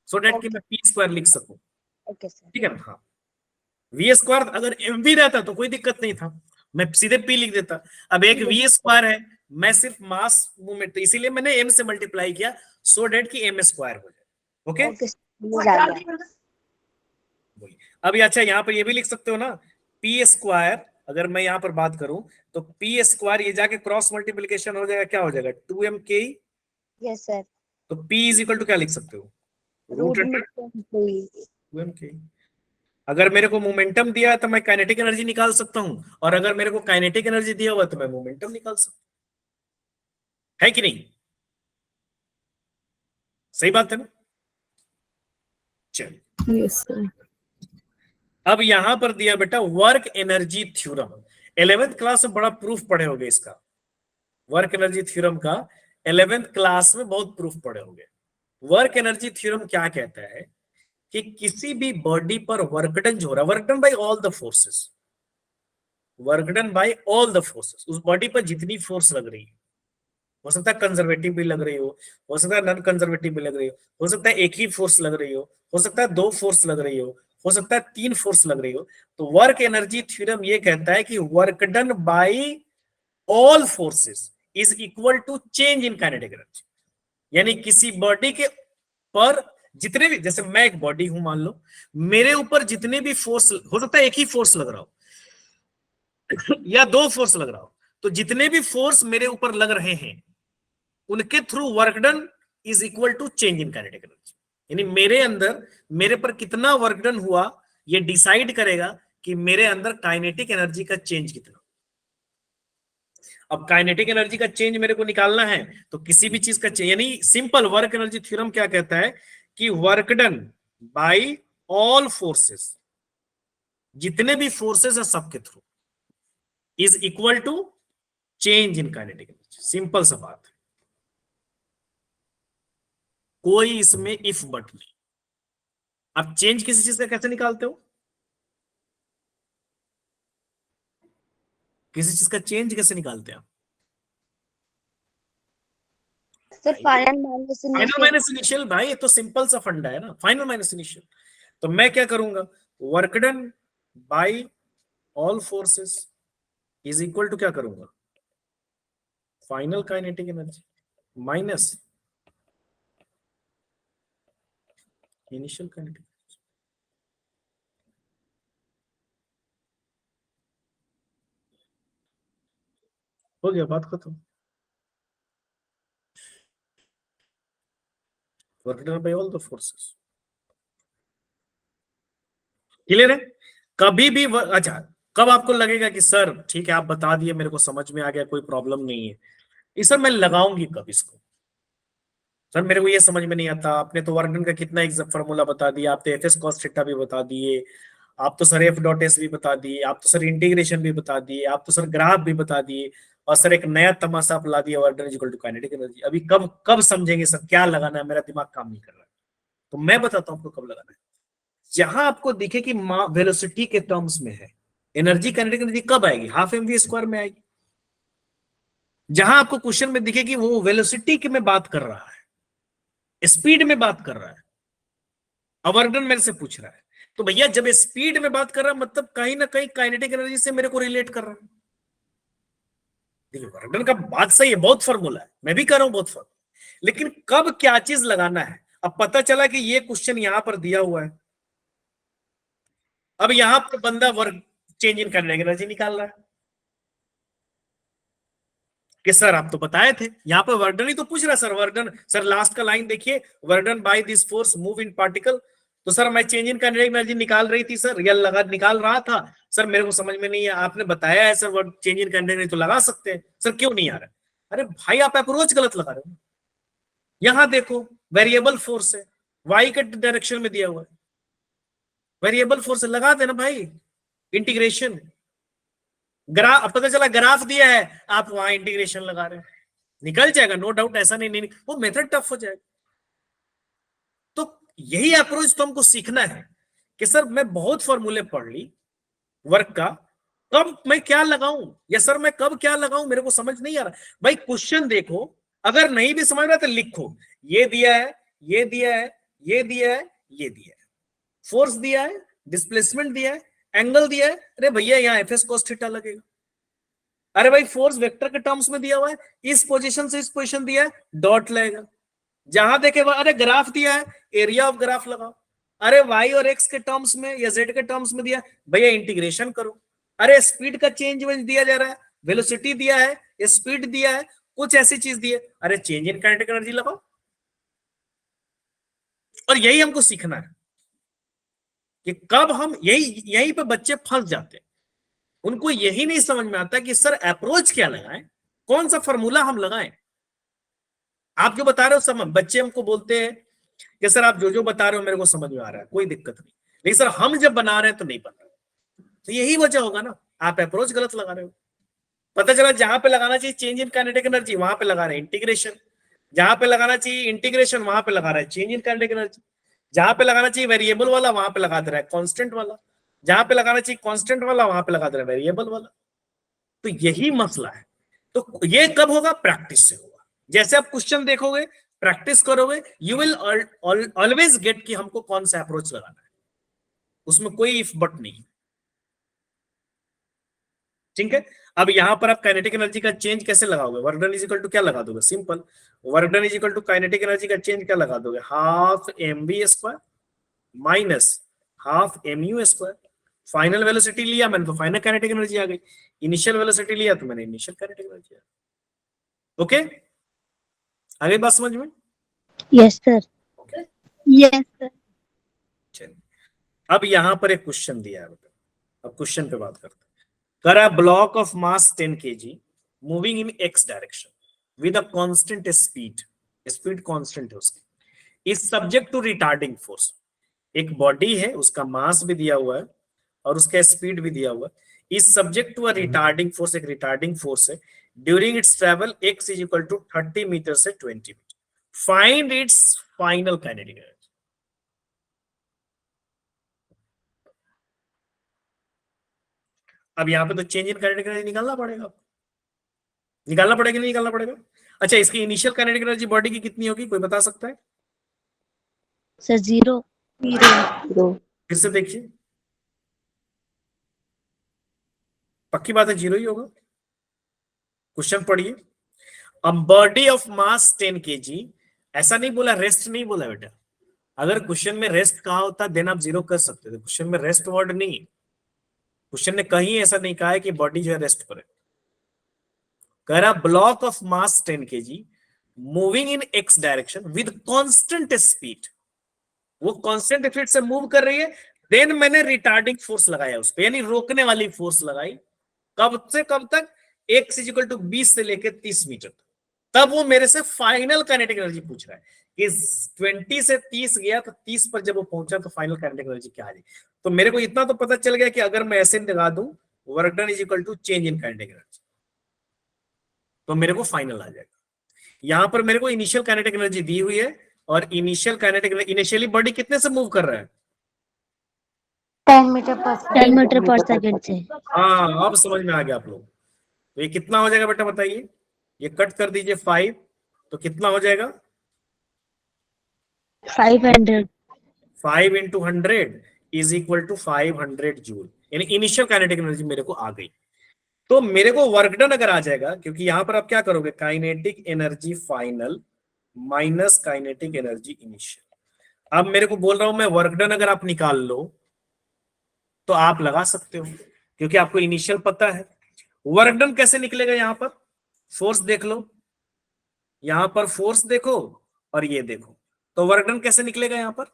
सो डेट कि मैं पी स्क्वायर लिख सकूं, ओके सर। ठीक है ना। हाँ, वी स्क्वायर अगर एम वी रहता तो कोई दिक्कत नहीं था, मैं सीधे पी लिख देता। अब एक वी स्क्वायर है, मैं सिर्फ मास मूवमेंट, तो इसीलिए मैंने एम से मल्टीप्लाई किया सो डेट कि एम स्क्वायर हो जाए। ओके, ओके समझ आ गया। बोलिए। अभी अच्छा यहाँ पर ये भी लिख सकते हो ना, पी स्क्वायर, अगर मैं यहाँ पर बात करूं तो पी स्क्वायर ये जाके क्रॉस मल्टीप्लीकेशन हो जाएगा, क्या हो जाएगा 2m k। Yes sir. तो p इज इक्वल टू क्या लिख सकते हो, रूट रूट में 2m k। अगर मेरे को मोमेंटम दिया है तो मैं काइनेटिक एनर्जी निकाल सकता हूं, और अगर मेरे को काइनेटिक एनर्जी दिया हुआ तो मैं मोमेंटम निकाल सकता हूं, है कि नहीं, सही बात है ना। चलिए, Yes, sir. अब यहां पर दिया बेटा work energy theorem, 11th class में बड़ा प्रूफ पढ़े होगे इसका, वर्क एनर्जी थ्योरम का 11th क्लास में बहुत प्रूफ पढ़े होंगे। वर्क एनर्जी थ्योरम क्या कहता है कि किसी भी बॉडी पर वर्क डन जो हो रहा है, work done by all the forces, work done by all the forces, उस बॉडी पर जितनी फोर्स लग रही है, हो सकता है कंजर्वेटिव भी लग रही हो सकता है नॉन कंजर्वेटिव भी लग रही हो सकता है एक ही फोर्स लग रही हो सकता है 2 फोर्स लग रही हो सकता है 3 फोर्स लग रही हो। तो वर्क एनर्जी थ्योरम ये कहता है कि work done by all forces is equal to change in kinetic energy, यानी किसी बॉडी के पर जितने भी, जैसे मैं एक बॉडी हूं मान लो, मेरे ऊपर जितने भी फोर्स, हो सकता है एक ही फोर्स लग रहा हो या 2 फोर्स लग रहा हो, तो जितने भी फोर्स मेरे ऊपर लग रहे हैं उनके through work done is equal to change in kinetic energy, यानी मेरे अंदर मेरे पर कितना वर्क डन हुआ ये डिसाइड करेगा कि मेरे अंदर काइनेटिक एनर्जी का चेंज कितना। अब काइनेटिक एनर्जी का चेंज मेरे को निकालना है तो किसी भी चीज का चेंज, यानी सिंपल वर्क एनर्जी थ्योरम क्या कहता है कि work done by all forces, जितने भी फोर्सेस है सबके through, is equal to change in kinetic energy. Simple सा बात है, कोई इसमें इफ बट नहीं। अब चेंज किसी चीज का कैसे निकालते हो, किसी चीज का चेंज कैसे निकालते हैं आप, sir final minus final minus initial भाई, ये तो सिंपल सा फंडा है ना, फाइनल माइनस इनिशियल। तो मैं क्या करूंगा, work done by all forces is equal to क्या करूंगा, final kinetic energy minus initial kinetic. हो गया, बात खत्म। Work done by all the forces, clear है। कभी भी अच्छा, कब आपको लगेगा कि सर ठीक है आप बता दिए मेरे को समझ में आ गया कोई प्रॉब्लम नहीं है, इस सर मैं लगाऊंगी कब इसको, सर मेरे को ये समझ में नहीं आता, आपने तो वर्क डन का कितना एग्जाम फॉर्मूला बता दिया, आप तो एफ एस कॉस थीटा भी बता दिए, आप तो सर एफ डॉट एस भी बता दिए, आप तो सर इंटीग्रेशन भी बता दिए, आप तो सर ग्राफ भी बता दिए, और सर एक नया तमाशा आप ला दिया, work done equal to kinetic energy. अभी कब कब समझेंगे सर क्या लगाना है, मेरा दिमाग काम नहीं कर रहा है। तो मैं बताता हूँ आपको कब लगाना है, जहां आपको दिखे कि वेलोसिटी के टर्म्स में है, एनर्जी काइनेटिक एनर्जी कब आएगी, हाफ एम वी स्क्वायर में आएगी। जहां आपको क्वेश्चन में दिखे कि वो वेलोसिटी की में बात कर रहा है, स्पीड में बात कर रहा है, अवर्डन मेरे से पूछ रहा है, तो भैया जब स्पीड में बात कर रहा है मतलब कहीं ना कहीं काइनेटिक एनर्जी से मेरे को रिलेट कर रहा है। देखिए वर्डन का बात सही है, बहुत फॉर्मूला है, मैं भी कर रहा हूं बहुत फॉर्मूला, लेकिन कब क्या चीज लगाना है। अब पता चला कि ये क्वेश्चन यहां पर दिया हुआ है, अब यहां पर बंदा work change in kinetic energy निकाल रहा है, कि सर आप तो बताए थे, यहाँ पर वर्क डन ही तो पूछ रहा है sir, work done. Sir last का लाइन देखिए, work done by this force move in particle. तो सर मैं चेंज इन काइनेटिक एनर्जी निकाल रही थी सर, या लगा निकाल रहा था सर, मेरे को समझ में नहीं है, आपने बताया है sir work change in kinetic energy तो लगा सकते हैं सर, क्यों नहीं आ रहा है? अरे भाई आप अप्रोच गलत लगा रहे हो। यहां देखो वेरिएबल फोर्स है, वाई के डायरेक्शन में दिया हुआ है, वेरिएबल फोर्स लगा देना भाई, इंटीग्रेशन। ग्राफ पता चला ग्राफ दिया है, आप वहां इंटीग्रेशन लगा रहे हैं, निकल जाएगा नो डाउट, ऐसा नहीं, वो मेथड टफ हो जाएगा। तो यही अप्रोच तो हमको सीखना है कि सर मैं बहुत फॉर्मूले पढ़ ली वर्क का, कब मैं क्या लगाऊं, या सर मैं कब क्या लगाऊं, मेरे को समझ नहीं आ रहा। भाई क्वेश्चन देखो, अगर नहीं भी समझ रहा तो लिखो, ये दिया है, ये दिया है, ये दिया है, ये दिया है, फोर्स दिया है, डिस्प्लेसमेंट दिया है, एंगल दिया है। अरे भैया यहाँ एफ एस कॉस थीटा लगेगा। अरे भाई फोर्स वेक्टर के टर्म्स में दिया हुआ है, इस पोजीशन से इस पोजीशन दिया है, डॉट लगेगा। जहां देखे अरे ग्राफ दिया है, एरिया ऑफ ग्राफ लगाओ। अरे वाई और एक्स के टर्म्स में या जेड के टर्म्स में दिया, भैया इंटीग्रेशन करो। अरे स्पीड का चेंज दिया जा रहा है, वेलोसिटी दिया है, स्पीड दिया है, कुछ ऐसी चीज दी है, अरे चेंज इन काइनेटिक एनर्जी लगाओ। और यही हमको सीखना है कि कब हम यहीं पे बच्चे फंस जाते हैं, उनको यही नहीं समझ में आता कि सर अप्रोच क्या लगाएं, कौन सा फॉर्मूला हम लगाएं। आप जो बता रहे हो समझ, बच्चे हमको बोलते हैं कि सर आप जो बता रहे हो मेरे को समझ में आ रहा है, कोई दिक्कत नहीं, लेकिन सर हम जब बना रहे हैं तो नहीं बन रहा। तो यही वजह होगा ना, आप अप्रोच गलत लगा रहे हो। पता चला जहां पे लगाना चाहिए चेंज इन काइनेटिक एनर्जी, वहां पे लगा रहे हैं इंटीग्रेशन। जहां पे लगाना चाहिए इंटीग्रेशन, वहां पे लगा रहा है चेंज इन काइनेटिक एनर्जी। जहां पे लगाना चाहिए वेरिएबल वाला, वहां पे लगा दे रहा है कांस्टेंट वाला। जहां पे लगाना चाहिए कांस्टेंट वाला, वहां पे लगा दे रहा है वेरिएबल वाला। तो यही मसला है। तो ये कब होगा? प्रैक्टिस से होगा। जैसे आप क्वेश्चन देखोगे, प्रैक्टिस करोगे, यू विल ऑलवेज गेट कि हमको कौन सा अप्रोच लगाना है, उसमें कोई इफ बट नहीं। ठीक है, अब यहां पर आप काइनेटिक एनर्जी का चेंज कैसे लगाओगे? Work done is equal to क्या लगा दोगे? Simple, work done is equal to kinetic energy का चेंज क्या लगा दोगे? Half m b square minus half m u square. Final velocity लिया मैंने तो फाइनल काइनेटिक एनर्जी आ गई, इनिशियल वेलोसिटी लिया तो मैंने इनिशियल काइनेटिक एनर्जी आ गई। ओके, आगे बात समझ में? Yes sir. Yes sir. चलिए, अब यहां पर एक क्वेश्चन दिया है, अब क्वेश्चन पे बात करते हैं। कर a block of mass 10 kg moving in x direction with a constant speed, speed constant है उसकी, is subject to retarding force. एक बॉडी है, उसका मास भी दिया हुआ है और उसका स्पीड भी दिया हुआ है, is subject to a retarding force, एक रिटार्डिंग फोर्स है, during its travel x is equal to 30 metre से 20 metre, find its final kinetic energy. अब यहाँ पे तो चेंज इन काइनेटिक एनर्जी निकालना पड़ेगा, निकालना पड़ेगा नहीं निकालना पड़ेगा? अच्छा, इसकी इनिशियल काइनेटिक एनर्जी बॉडी की कितनी होगी, कोई बता सकता है? सर 0। फिर से देखिए, पक्की बात है 0 ही होगा। क्वेश्चन पढ़िए, a body of mass 10 kg, ऐसा नहीं बोला, रेस्ट नहीं बोला बेटा। अगर क्वेश्चन में रेस्ट कहा होता देन आप 0 कर सकते थे, क्वेश्चन में रेस्ट वर्ड नहीं, क्वेश्चन ने कहीं ऐसा नहीं कहा है कि बॉडी जो है रेस्ट करे। कह रहा block of mass 10 kg moving in x direction with constant speed, वो कांस्टेंट स्पीड से मूव कर रही है, देन मैंने रिटार्डिंग फोर्स लगाया उस पर, यानी रोकने वाली फोर्स लगाई। कब से कब तक? x इज इक्वल टू 20 से लेकर 30 मीटर तक। तब वो मेरे से फाइनल काइनेटिक एनर्जी पूछ रहा है कि 20 से 30 गया तो 30 पर जब वो पहुंचा तो फाइनल काइनेटिक एनर्जी क्या आ जाएगी। तो मेरे को इतना तो पता चल गया कि अगर मैं ऐसे लगा दूं work done is equal to change in kinetic energy, तो मेरे को फाइनल आ जाएगा। यहां पर मेरे को इनिशियल काइनेटिक एनर्जी दी हुई है, और इनिशियल काइनेटिक इनिशियली बॉडी कितने से मूव कर रहा है? 10 मीटर पर सेकंड से। हाँ, अब समझ में आ गया आप लोग। तो ये कितना हो जाएगा बेटा बताइए? ये कट कर दीजिए 5, तो कितना हो जाएगा? 500। 5 into 100 is equal to 500 joule, यानी इनिशियल काइनेटिक एनर्जी मेरे को आ गई। तो मेरे को वर्क डन अगर आ जाएगा, क्योंकि यहां पर आप क्या करोगे, kinetic energy final minus kinetic energy initial. अब मेरे को बोल रहा हूं मैं, वर्क डन अगर आप निकाल लो तो आप लगा सकते हो, क्योंकि आपको इनिशियल पता है। वर्क डन कैसे निकलेगा यहां पर? फोर्स देख लो, यहां पर फोर्स देखो और ये देखो, तो वर्क डन कैसे निकलेगा यहां पर?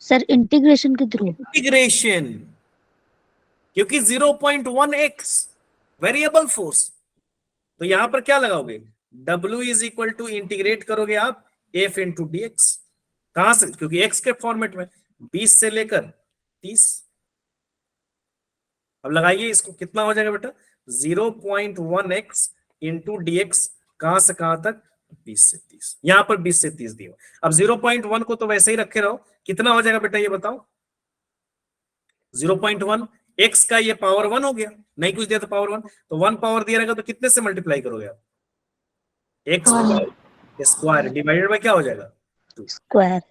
सर इंटीग्रेशन के थ्रू। इंटीग्रेशन, क्योंकि 0.1x वेरिएबल फोर्स, तो यहां पर क्या लगाओगे? W is equal to integrate करोगे आप F इंटू डी एक्स, कहां से? क्योंकि x के फॉर्मेट में 20 से लेकर 30। अब लगाइए इसको, कितना हो जाएगा बेटा? 0.1x इंटू डी एक्स, कहां से कहां तक? 20 से 30, यहां पर 20 से 30 दिया। अब 0.1 को तो वैसे ही रखे रहो, कितना हो जाएगा बेटा ये बताओ? 0.1 x का ये पावर 1 हो गया, नहीं कुछ दिया तो पावर 1, तो 1 पावर दिया रहेगा तो कितने से मल्टीप्लाई करोगे आप? x स्क्वायर डिवाइडेड बाय क्या हो जाएगा? 2 स्क्वायर।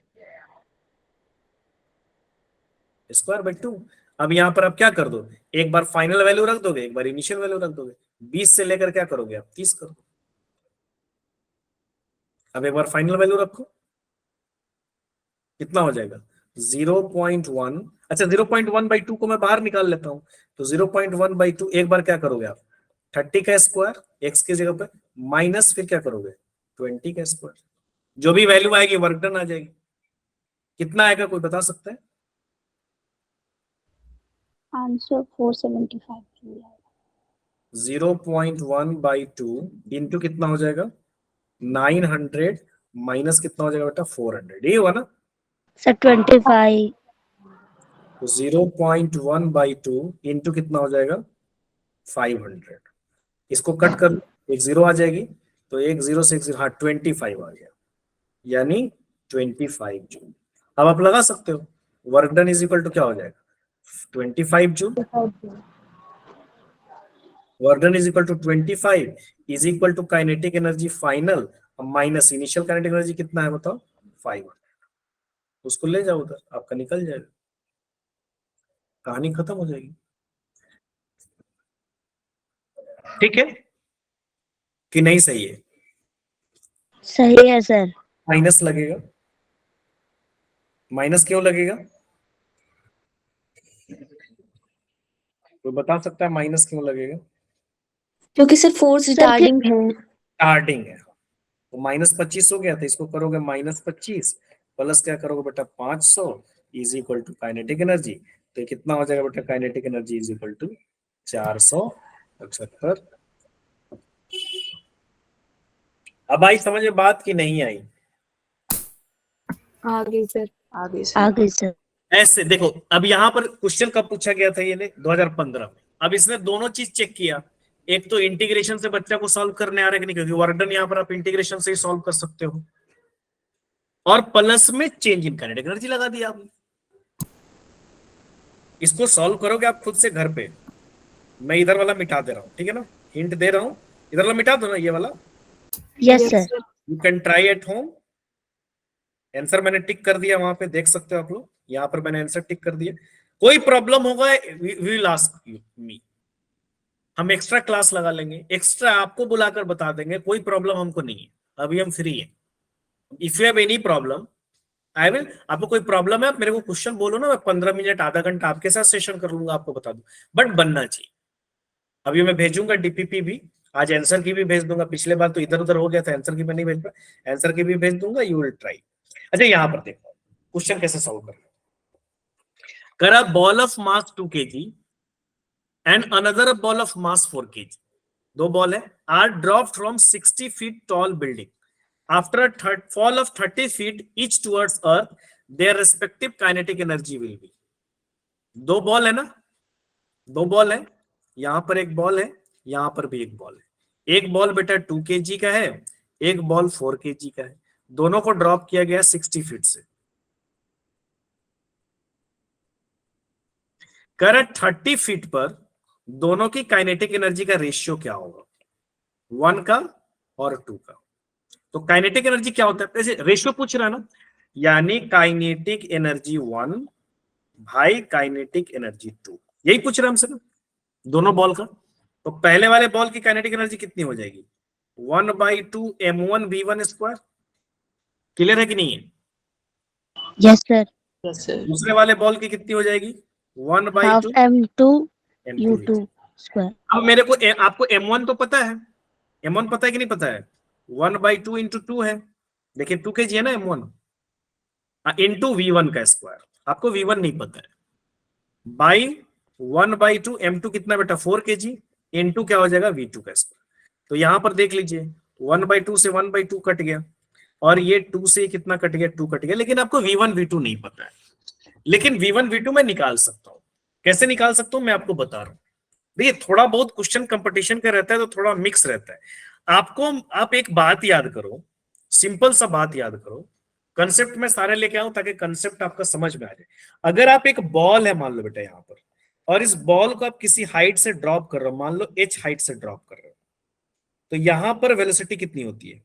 Square by 2। अब यहां पर आप क्या कर दो, एक बार फाइनल वैल्यू रख दोगे, एक बार इनिशियल वैल्यू रख दोगे। 20 से लेकर क्या करोगे आप? 30 करोगे। अब एक बार फाइनल वैल्यू रखो, कितना हो जाएगा? 0.1। अच्छा 0.1/2 को मैं बाहर निकाल लेता हूं, तो 0.1/2 एक बार क्या करोगे आप? 30 का स्क्वायर x की जगह पे, माइनस फिर क्या करोगे? 20 का स्क्वायर, जो भी वैल्यू आएगी वर्क डन आ जाएगी। कितना आएगा कोई बता सकता है? आंसर 475 जूल आएगा। 0.1/2 इंटू कितना हो जाएगा? 900 माइनस कितना हो जाएगा बेटा? 400, ये हुआ ना? सर 25। तो 0.1/2 इंटू कितना हो जाएगा? 500। इसको कट कर लो, एक जीरो आ जाएगी, तो एक जीरो से एक जीरो, हाँ 25 आ गया, यानी 25 जूल। अब आप लगा सकते हो work done is equal to क्या हो जाएगा? 25 joule. Work done is equal to 25 is equal to kinetic energy final minus initial kinetic energy कितना है बताओ? 500। उसको ले जाओ उधर, आपका निकल जाएगा, कहानी खत्म हो जाएगी। ठीक है कि नहीं? सही है? सही है सर। माइनस लगेगा, माइनस क्यों लगेगा? कोई बता सकता है माइनस क्यों लगेगा? क्योंकि सर फोर्स रिटार्डिंग है। स्टार्टिंग है, तो -25 हो गया, तो इसको करोगे -25 प्लस क्या करोगे बेटा? 500 is equal to kinetic energy, तो कितना हो जाएगा बेटा? Kinetic energy is equal to 475। अब आई समझ में बात की नहीं आई? आ गई सर। आ गई सर। ऐसे देखो, अब यहां पर क्वेश्चन कब पूछा गया था? ये 2015 में। अब इसने दोनों चीज चेक किया, एक तो इंटीग्रेशन से बच्चा को सॉल्व करने आ रहा है कि नहीं, क्योंकि वर्क डन यहां पर आप इंटीग्रेशन से ही सॉल्व कर सकते हो, और प्लस में चेंज इन काइनेटिक एनर्जी लगा दिया आपने। इसको सॉल्व करोगे आप खुद से घर पे, मैं इधर वाला मिटा दे रहा हूं, ठीक है ना? हिंट दे रहा हूं, इधर वाला मिटा दो ना, ये वाला। Yes sir. You can try at home. Answer मैंने टिक कर दिया, वहां पे देख सकते हो आप लोग, यहाँ पर मैंने आंसर टिक कर दिया। कोई प्रॉब्लम होगा वी विल आस्क मी, हम एक्स्ट्रा क्लास लगा लेंगे, एक्स्ट्रा आपको बुलाकर बता देंगे, कोई प्रॉब्लम हमको नहीं है, अभी हम फ्री है। If you have any problem I will, आपको कोई प्रॉब्लम है आप मेरे को क्वेश्चन बोलो ना, मैं 15 मिनट आधा घंटा आपके साथ सेशन कर लूंगा, आपको बता दूं, बट बनना चाहिए। अभी मैं भेजूंगा डीपीपी भी, आज आंसर की भी भेज दूंगा, पिछले बार तो इधर उधर हो गया था, आंसर की मैं नहीं भेज पाया, आंसर की भी भेज दूंगा, यू विल ट्राई। अच्छा यहाँ पर देखो क्वेश्चन कैसे सॉल्व करना। करा ball of mass 2 kg and another ball of mass 4 kg, दो बॉल है, are drop from 60 feet tall building after a fall of 30 feet each towards earth, their respective kinetic energy will be। दो ball है ना, दो ball है, यहां पर एक बॉल है, यहां पर भी एक बॉल है। एक बॉल बेटा 2 kg का है, एक बॉल 4 kg का है, दोनों को ड्रॉप किया गया 60 फीट से। कर 30 फीट पर दोनों की काइनेटिक एनर्जी का रेशियो क्या होगा? 1 का और 2 का। तो काइनेटिक एनर्जी क्या होता है? रेशियो पूछ रहा है ना, यानी काइनेटिक एनर्जी 1 भाई काइनेटिक एनर्जी 2, यही पूछ रहा है हमसे ना, दोनों बॉल का। तो पहले वाले बॉल की काइनेटिक एनर्जी कितनी हो जाएगी? 1/2 m1v1 स्क्वायर। क्लियर है कि नहीं है? Yes sir. दूसरे वाले बॉल की कितनी हो जाएगी? 1/2 half m2 m2। u2 square. अब मेरे को आपको m1 तो पता है, m1 पता है कि नहीं पता है? 1/2 इंटू 2 है, देखिए 2 kg है ना m1, इंटू v1 का स्क्वायर, आपको v1 नहीं पता है, बाई 1/2 m2 कितना बेटा 4 kg, इंटू क्या हो जाएगा v2 का स्क्वायर। तो यहां पर देख लीजिए 1/2 से 1/2 कट गया, और ये 2 से कितना कट गया, 2 कट गया, लेकिन आपको v1 v2 नहीं पता है। लेकिन v1 v2 मैं निकाल सकता हूं, कैसे निकाल सकता हूं मैं आपको बता रहा हूं। देखिए थोड़ा बहुत क्वेश्चन कंपटीशन का रहता है तो थोड़ा मिक्स रहता है। आपको, आप एक बात याद करो, सिंपल सा बात याद करो, कंसेप्ट में सारे लेके आऊं ताकि कंसेप्ट आपका समझ में आ जाए। अगर आप एक बॉल है मान लो बेटा यहाँ पर, और इस बॉल को आप किसी हाइट से ड्रॉप कर रहे हो, मान लो h हाइट से ड्रॉप कर रहे हो, तो यहां पर वेलोसिटी कितनी होती है?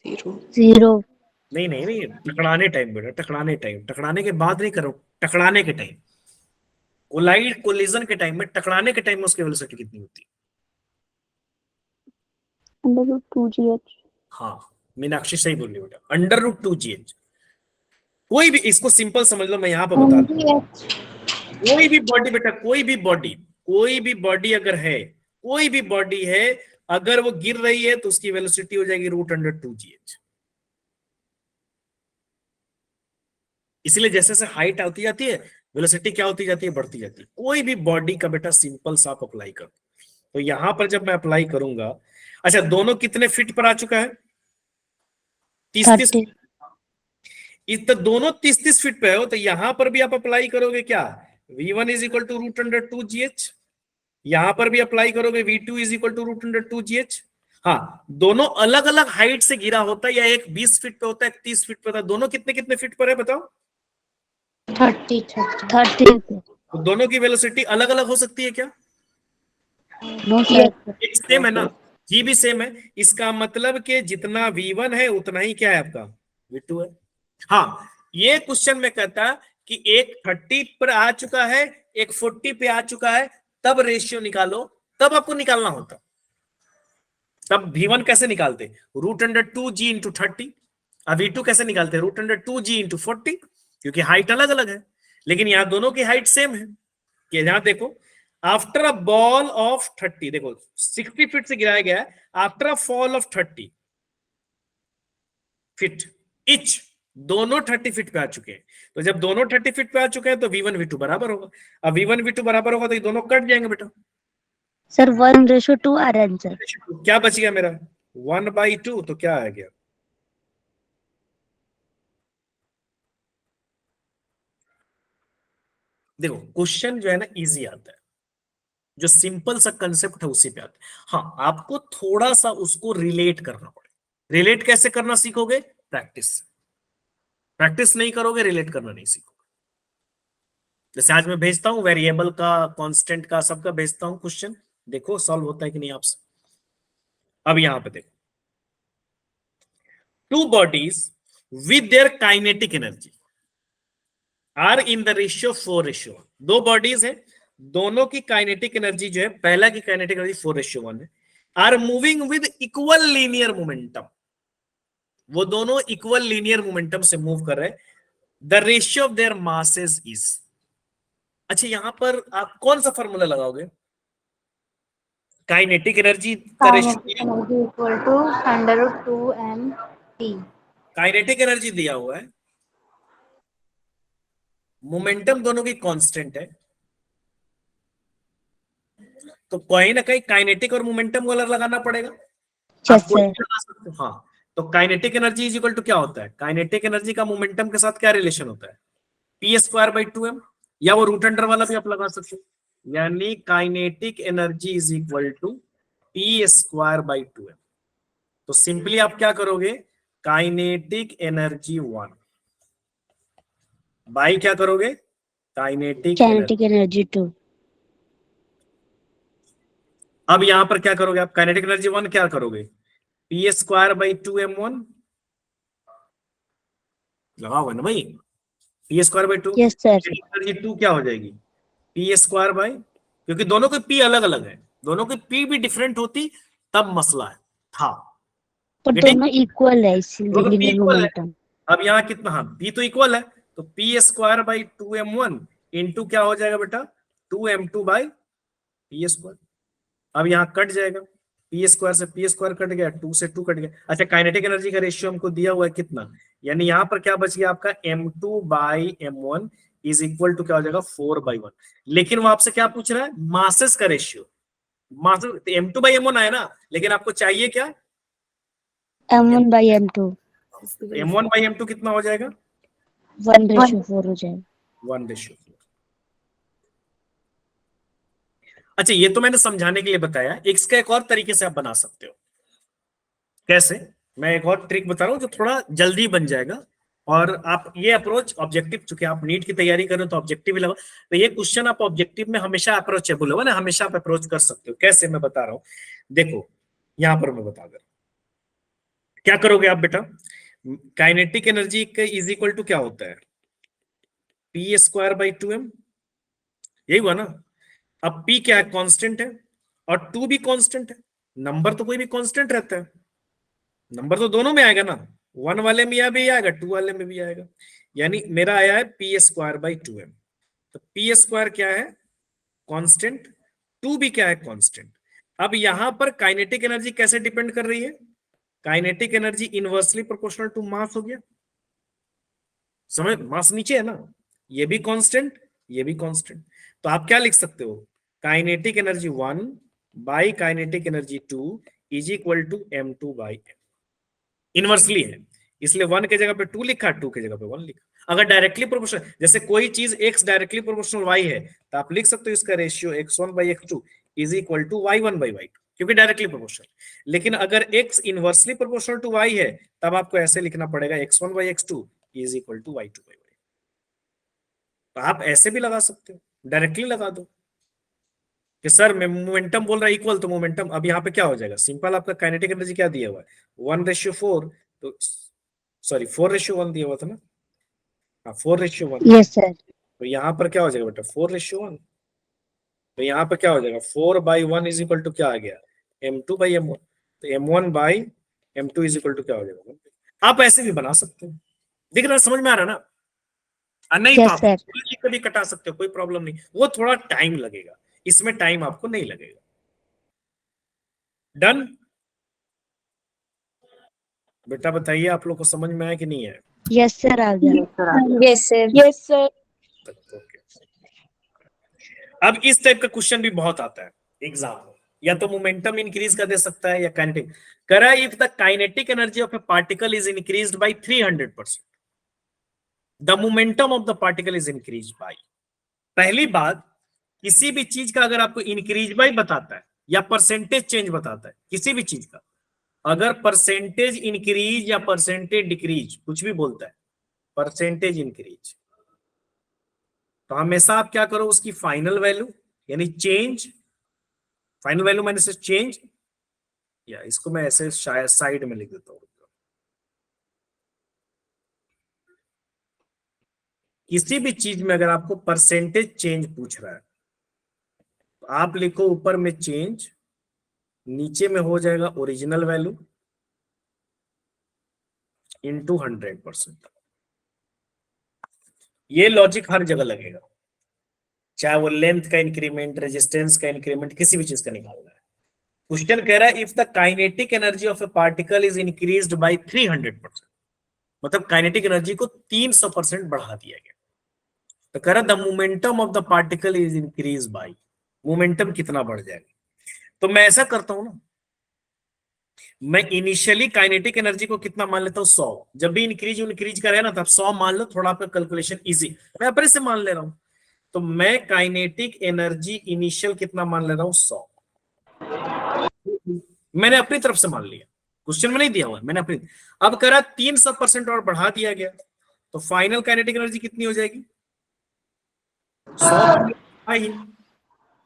0 नहीं नहीं नहीं, टकराने टाइम बेटा, टकराने टाइम, टकराने के बाद नहीं करो, टकराने के टाइम, कोलाइड कोलिजन के टाइम में, टकराने के टाइम में उसकी वेलोसिटी कितनी होती है? √2gh। हाँ मीनाक्षी सही बोल रही है बेटा, √2gh। कोई भी, इसको सिंपल समझ लो, मैं यहाँ पर बता दूं, कोई भी बॉडी बेटा, कोई भी बॉडी, कोई भी बॉडी अगर है, कोई भी बॉडी है, अगर वो गिर रही है तो उसकी वेलोसिटी हो जाएगी √2gh। इसलिए जैसे जैसे हाइट आती जाती है वेलोसिटी क्या होती जाती है, बढ़ती जाती है। कोई भी बॉडी का बेटा सिंपल सा आप अप्लाई करो। तो यहां पर जब मैं अप्लाई करूंगा, अच्छा दोनों कितने फीट पर आ चुका है? 30 30 तो दोनों 30 फीट पे हो, तो यहां पर भी आप अप्लाई करोगे क्या, v1 is equal to √2gh, यहां पर भी अप्लाई करोगे v2 is equal to √2gh। हाँ, दोनों अलग अलग हाइट से गिरा होता है, या एक 20 फीट पे होता है, एक 30 फीट पे होता है, दोनों कितने कितने फीट पर है बताओ? 30 तो दोनों की वेलोसिटी अलग अलग हो सकती है क्या? No sir. एक सेम है ना, जी भी सेम है, इसका मतलब कि जितना v1 है उतना ही क्या है आपका v2 है। हाँ, ये क्वेश्चन में कहता कि एक 30 पर आ चुका है, एक 40 पे आ चुका है, तब रेशियो निकालो, तब आपको निकालना होता। तब v1 कैसे निकालते, √2g इंटू 30, अब v2 कैसे निकालते, √2g इंटू 40, क्योंकि हाइट अलग अलग है, लेकिन यहां दोनों की हाइट सेम है। कि यहां देखो, आफ्टर अ बॉल ऑफ 30, देखो 60 फीट से गिराया गया है, after a fall of 30 feet etch, दोनों 30 फीट पे आ चुके हैं। तो जब दोनों 30 फीट पे आ चुके हैं तो v1 v2 बराबर होगा। अब v1 v2 बराबर होगा तो ये दोनों कट जाएंगे बेटा। सर 1:2 आ रहा है आंसर। क्या बच गया मेरा, 1/2, तो क्या आ गया, देखो क्वेश्चन जो है ना इजी आता है, जो सिंपल सा कंसेप्ट है उसी पे आता है। हाँ, आपको थोड़ा सा उसको रिलेट करना पड़ेगा। रिलेट कैसे करना सीखोगे, प्रैक्टिस से। प्रैक्टिस नहीं करोगे रिलेट करना नहीं सीखोगे। जैसे आज मैं भेजता हूं वेरिएबल का, कांस्टेंट का, सबका भेजता हूं क्वेश्चन, देखो सॉल्व होता है कि नहीं आपसे। अब यहां पे देखो, two bodies with their kinetic energy are in the ratio 4:1। दो बॉडीज है, दोनों की काइनेटिक एनर्जी जो है, पहला की काइनेटिक एनर्जी 4:1 है, are moving with equal linear momentum, वो दोनों इक्वल लीनियर मोमेंटम से मूव कर रहे हैं, the ratio of their masses is. अच्छा, यहां पर आप कौन सा फॉर्मूला लगाओगे, काइनेटिक एनर्जी का ratio, energy equal to √2mT। Kinetic energy दिया हुआ है, मोमेंटम दोनों की कांस्टेंट है, तो कहीं ना कहीं काइनेटिक और मोमेंटम वाला लगाना पड़ेगा। आप कोई भी लगा सकते हो। हाँ, तो kinetic energy is equal to क्या होता है, काइनेटिक एनर्जी का मोमेंटम के साथ क्या रिलेशन होता है, p²/2m, या वो रूट अंडर वाला भी आप लगा सकते हो, यानी kinetic energy is equal to p²/2m। तो सिंपली आप क्या करोगे, काइनेटिक एनर्जी 1 बाई क्या करोगे, काइनेटिक एनर्जी 2। अब यहां पर क्या करोगे आप, काइनेटिक एनर्जी 1 क्या करोगे, p²/2m1 लगाओगे ना भाई, p²/2, यस सर। एनर्जी 2 क्या हो जाएगी, p², क्योंकि दोनों के p अलग अलग है, दोनों की p भी डिफरेंट होती तब मसला है था, पर दोनों इक्वल है इसीलिए दोनों p लीनियर इक्वल है। मोमेंटम। अब यहाँ कितना, हाँ p तो इक्वल है, तो p²/2m1 इंटू क्या हो जाएगा बेटा, 2m2/p²। अब यहाँ कट जाएगा, पी स्क्वायर से पी स्क्वायर कट गया, 2 से 2 कट गया। अच्छा, काइनेटिक एनर्जी का रेशियो हमको दिया हुआ है कितना, यानी यहाँ पर क्या बच गया आपका m2/m1 इज इक्वल टू क्या हो जाएगा 4/1। लेकिन वो आपसे क्या पूछ रहा है, मासेस का रेशियो। मासेस m2/m1 आया ना, लेकिन आपको चाहिए क्या, M1/M2 m1/m2 कितना हो जाएगा, 1:4 हो जाएगा। 1:4। अच्छा, ये तो मैंने समझाने के लिए बताया, इसका एक और तरीके से आप बना सकते हो। कैसे, मैं एक और ट्रिक बता रहा हूं जो थोड़ा जल्दी बन जाएगा। और आप ये अप्रोच ऑब्जेक्टिव, चूंकि आप नीट की तैयारी कर रहे हो तो ऑब्जेक्टिव ही लगा, तो ये क्वेश्चन आप ऑब्जेक्टिव में हमेशा अप्रोचेबल होगा ना, हमेशा आप अप्रोच कर सकते हो। कैसे, मैं बता रहा हूं, देखो यहां पर मैं बता दे रहा हूं। क्या करोगे आप बेटा, kinetic energy is equal to क्या होता है, p²/2m, यही हुआ ना। अब p क्या है, कांस्टेंट है, और 2 भी कांस्टेंट है। नंबर तो कोई भी कांस्टेंट रहता है, नंबर तो दोनों में आएगा ना, 1 वाले में भी आएगा, 2 वाले में भी आएगा। यानी मेरा आया है p²/2m। तो p² क्या है, कांस्टेंट, 2 भी क्या है, कांस्टेंट। अब यहां पर काइनेटिक एनर्जी कैसे डिपेंड कर रही है, kinetic energy inversely proportional to mass हो गया। समझ, मास नीचे है ना, ये भी कांस्टेंट, ये भी कांस्टेंट। तो आप क्या लिख सकते हो, kinetic energy 1 kinetic energy 2 is equal to m2/m। Inversely है, इसलिए 1 के जगह पे 2 लिखा, 2 के जगह पे 1 लिखा। अगर डायरेक्टली प्रोपोर्शनल, जैसे कोई चीज x डायरेक्टली प्रोपोर्शनल y है, तो आप लिख सकते हो इसका ratio x1/x2 is equal to y1/y2, क्योंकि डायरेक्टली प्रोपोर्शनल। लेकिन अगर x inversely proportional to y है, तब आपको ऐसे लिखना पड़ेगा x1/x2 is equal to y2/y। तो आप ऐसे भी लगा सकते हो, डायरेक्टली लगा दो कि सर मैं मोमेंटम बोल रहा है इक्वल, तो मोमेंटम अब यहाँ पे क्या हो जाएगा, सिंपल, आपका काइनेटिक एनर्जी क्या दिया हुआ है 1:4, तो सॉरी 4:1 दिया हुआ था ना, हाँ 4:1। Yes sir. तो यहाँ पर क्या हो जाएगा बेटा 4:1। तो यहाँ पर क्या हो जाएगा 4/1 इज इक्वल टू क्या आ गया m2/m1। तो m1/m2 इज इक्वल टू क्या हो जाएगा। आप ऐसे भी बना सकते हो, दिख रहा, समझ में आ रहा ना। नहीं तो यस आप सर। कभी कटा सकते हो, कोई प्रॉब्लम नहीं, वो थोड़ा टाइम लगेगा, इसमें टाइम आपको नहीं लगेगा। डन बेटा, बताइए आप लोग को समझ में आया कि नहीं है। यस सर, आ गया। Yes sir. Yes, sir. Okay. अब इस टाइप का क्वेश्चन भी बहुत आता है एग्जाम में, या तो मोमेंटम इंक्रीज कर दे सकता है या काइनेटिक। करा if the kinetic energy of A particle is increased by 300%, the momentum of the particle is increased by. पहली बात, किसी भी चीज का अगर आपको इंक्रीज बाय बताता है या परसेंटेज चेंज बताता है, किसी भी चीज का अगर परसेंटेज इंक्रीज या परसेंटेज डिक्रीज कुछ भी बोलता है, परसेंटेज इंक्रीज, तो हमेशा आप क्या करो, उसकी फाइनल वैल्यू यानी चेंज, फाइनल वैल्यू मैंने से चेंज, या इसको मैं ऐसे शायद साइड में लिख देता हूं, किसी भी चीज में अगर आपको परसेंटेज चेंज पूछ रहा है, तो आप लिखो ऊपर में चेंज, नीचे में हो जाएगा ओरिजिनल वैल्यू इंटू 100%। ये लॉजिक हर जगह लगेगा, चाहे वो लेंथ का इंक्रीमेंट, रेजिस्टेंस का इंक्रीमेंट, किसी भी चीज का निकालना है। क्वेश्चन कह रहा है if the kinetic energy of A particle is increased by 300%, मतलब काइनेटिक एनर्जी को 300% बढ़ा दिया गया। तो कह रहा the momentum of the particle is increase bye, momentum कितना बढ़ जाएगा। तो मैं ऐसा करता हूं ना, मैं इनिशियली काइनेटिक एनर्जी को कितना मान लेता हूं 100, जब भी इंक्रीज करेगा ना तब 100 मान लो, थोड़ा आपका कैलकुलेशन इजी, मैं अपने से मान ले रहा हूं। तो मैं काइनेटिक एनर्जी इनिशियल कितना मान ले रहा हूं 100, मैंने अपनी तरफ से मान लिया, क्वेश्चन में नहीं दिया हुआ, मैंने अपनी। अब करा 300% और बढ़ा दिया गया, तो फाइनल काइनेटिक एनर्जी कितनी हो जाएगी 100।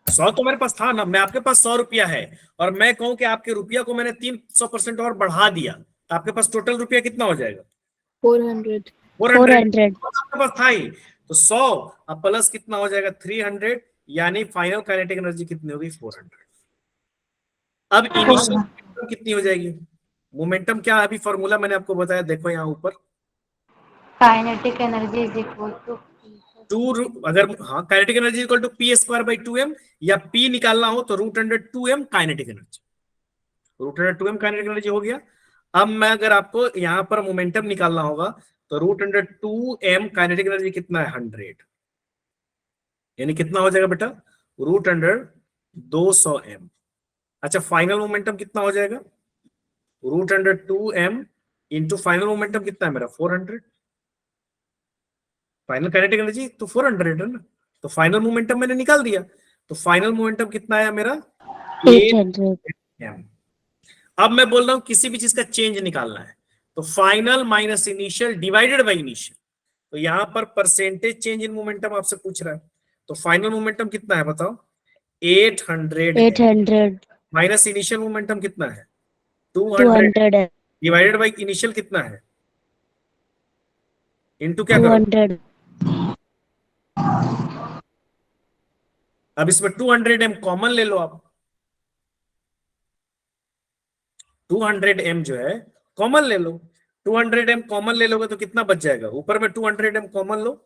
100 तो मेरे पास था ना, मैं आपके पास 100 रुपया है, और मैं कहूं कि आपके रुपया को मैंने 300% और बढ़ा दिया, तो आपके पास टोटल रुपया कितना हो जाएगा 400. 400। आपके पास था ही, तो 100 अब प्लस कितना हो जाएगा 300, यानी फाइनल काइनेटिक एनर्जी कितनी होगी 400। अब इनिशियल कितनी हो जाएगी, मोमेंटम क्या, अभी फॉर्मूला मैंने आपको बताया, देखो यहाँ ऊपर, kinetic energy is equal to, अगर हाँ kinetic energy equal to p² by 2m, या p निकालना हो तो √2m kinetic energy. √2m kinetic energy हो गया। अब मैं अगर आपको यहां पर मोमेंटम निकालना होगा तो √2m काइनेटिक एनर्जी कितना है 100, यानी कितना हो जाएगा बेटा √200m। अच्छा फाइनल मोमेंटम कितना हो जाएगा √2m इंटू फाइनल मोमेंटम कितना है मेरा 400, फाइनल काइनेटिक एनर्जी तो 400 है ना, तो फाइनल मोमेंटम मैंने निकाल दिया, तो फाइनल मोमेंटम कितना आया मेरा 800 8m। अब मैं बोल रहा हूं किसी भी चीज का चेंज निकालना है तो final minus initial divided by initial, तो यहां पर परसेंटेज चेंज इन मोमेंटम आपसे पूछ रहा है, तो फाइनल मोमेंटम कितना है बताओ 800 माइनस इनिशियल मोमेंटम कितना है 200 200 है डिवाइडेड बाय इनिशियल कितना है इनटू क्या करो 200 अब इसमें 200m कॉमन ले लो आप, 200m जो है कॉमन ले लो, 200m कॉमन ले लोगे तो कितना बच जाएगा, ऊपर में 200m कॉमन लो,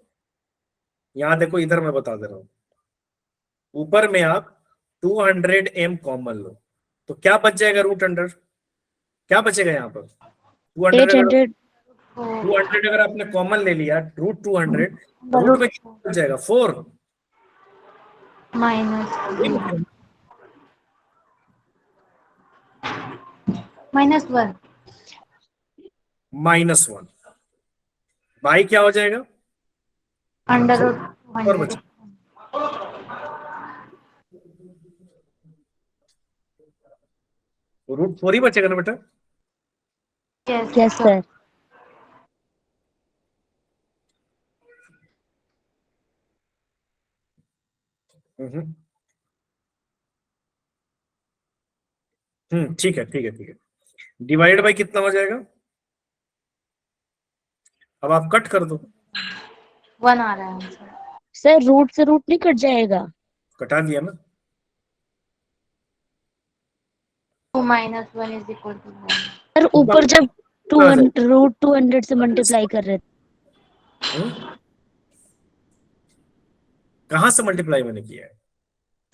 यहां देखो इधर मैं बता दे रहा हूं, ऊपर में आप 200m कॉमन लो तो क्या बच जाएगा √100, क्या बचेगा यहाँ पर 200 800 200 अगर आपने कॉमन ले लिया √200 रूट में कितना बच जाएगा 4 माइनस -1 बाई क्या हो जाएगा अंडर और बचा √4 ही बचेगा ना बेटा, यस सर ठीक है ठीक है ठीक है, डिवाइड बाई कितना हो जाएगा, अब आप कट कर दो, 1 आ रहा है आंसर। सर रूट से रूट नहीं कट जाएगा कटा दिया ना, 2 - 1 = 1। सर ऊपर जब 200 √200 से मल्टीप्लाई कर रहे थे कहां से मल्टीप्लाई मैंने किया है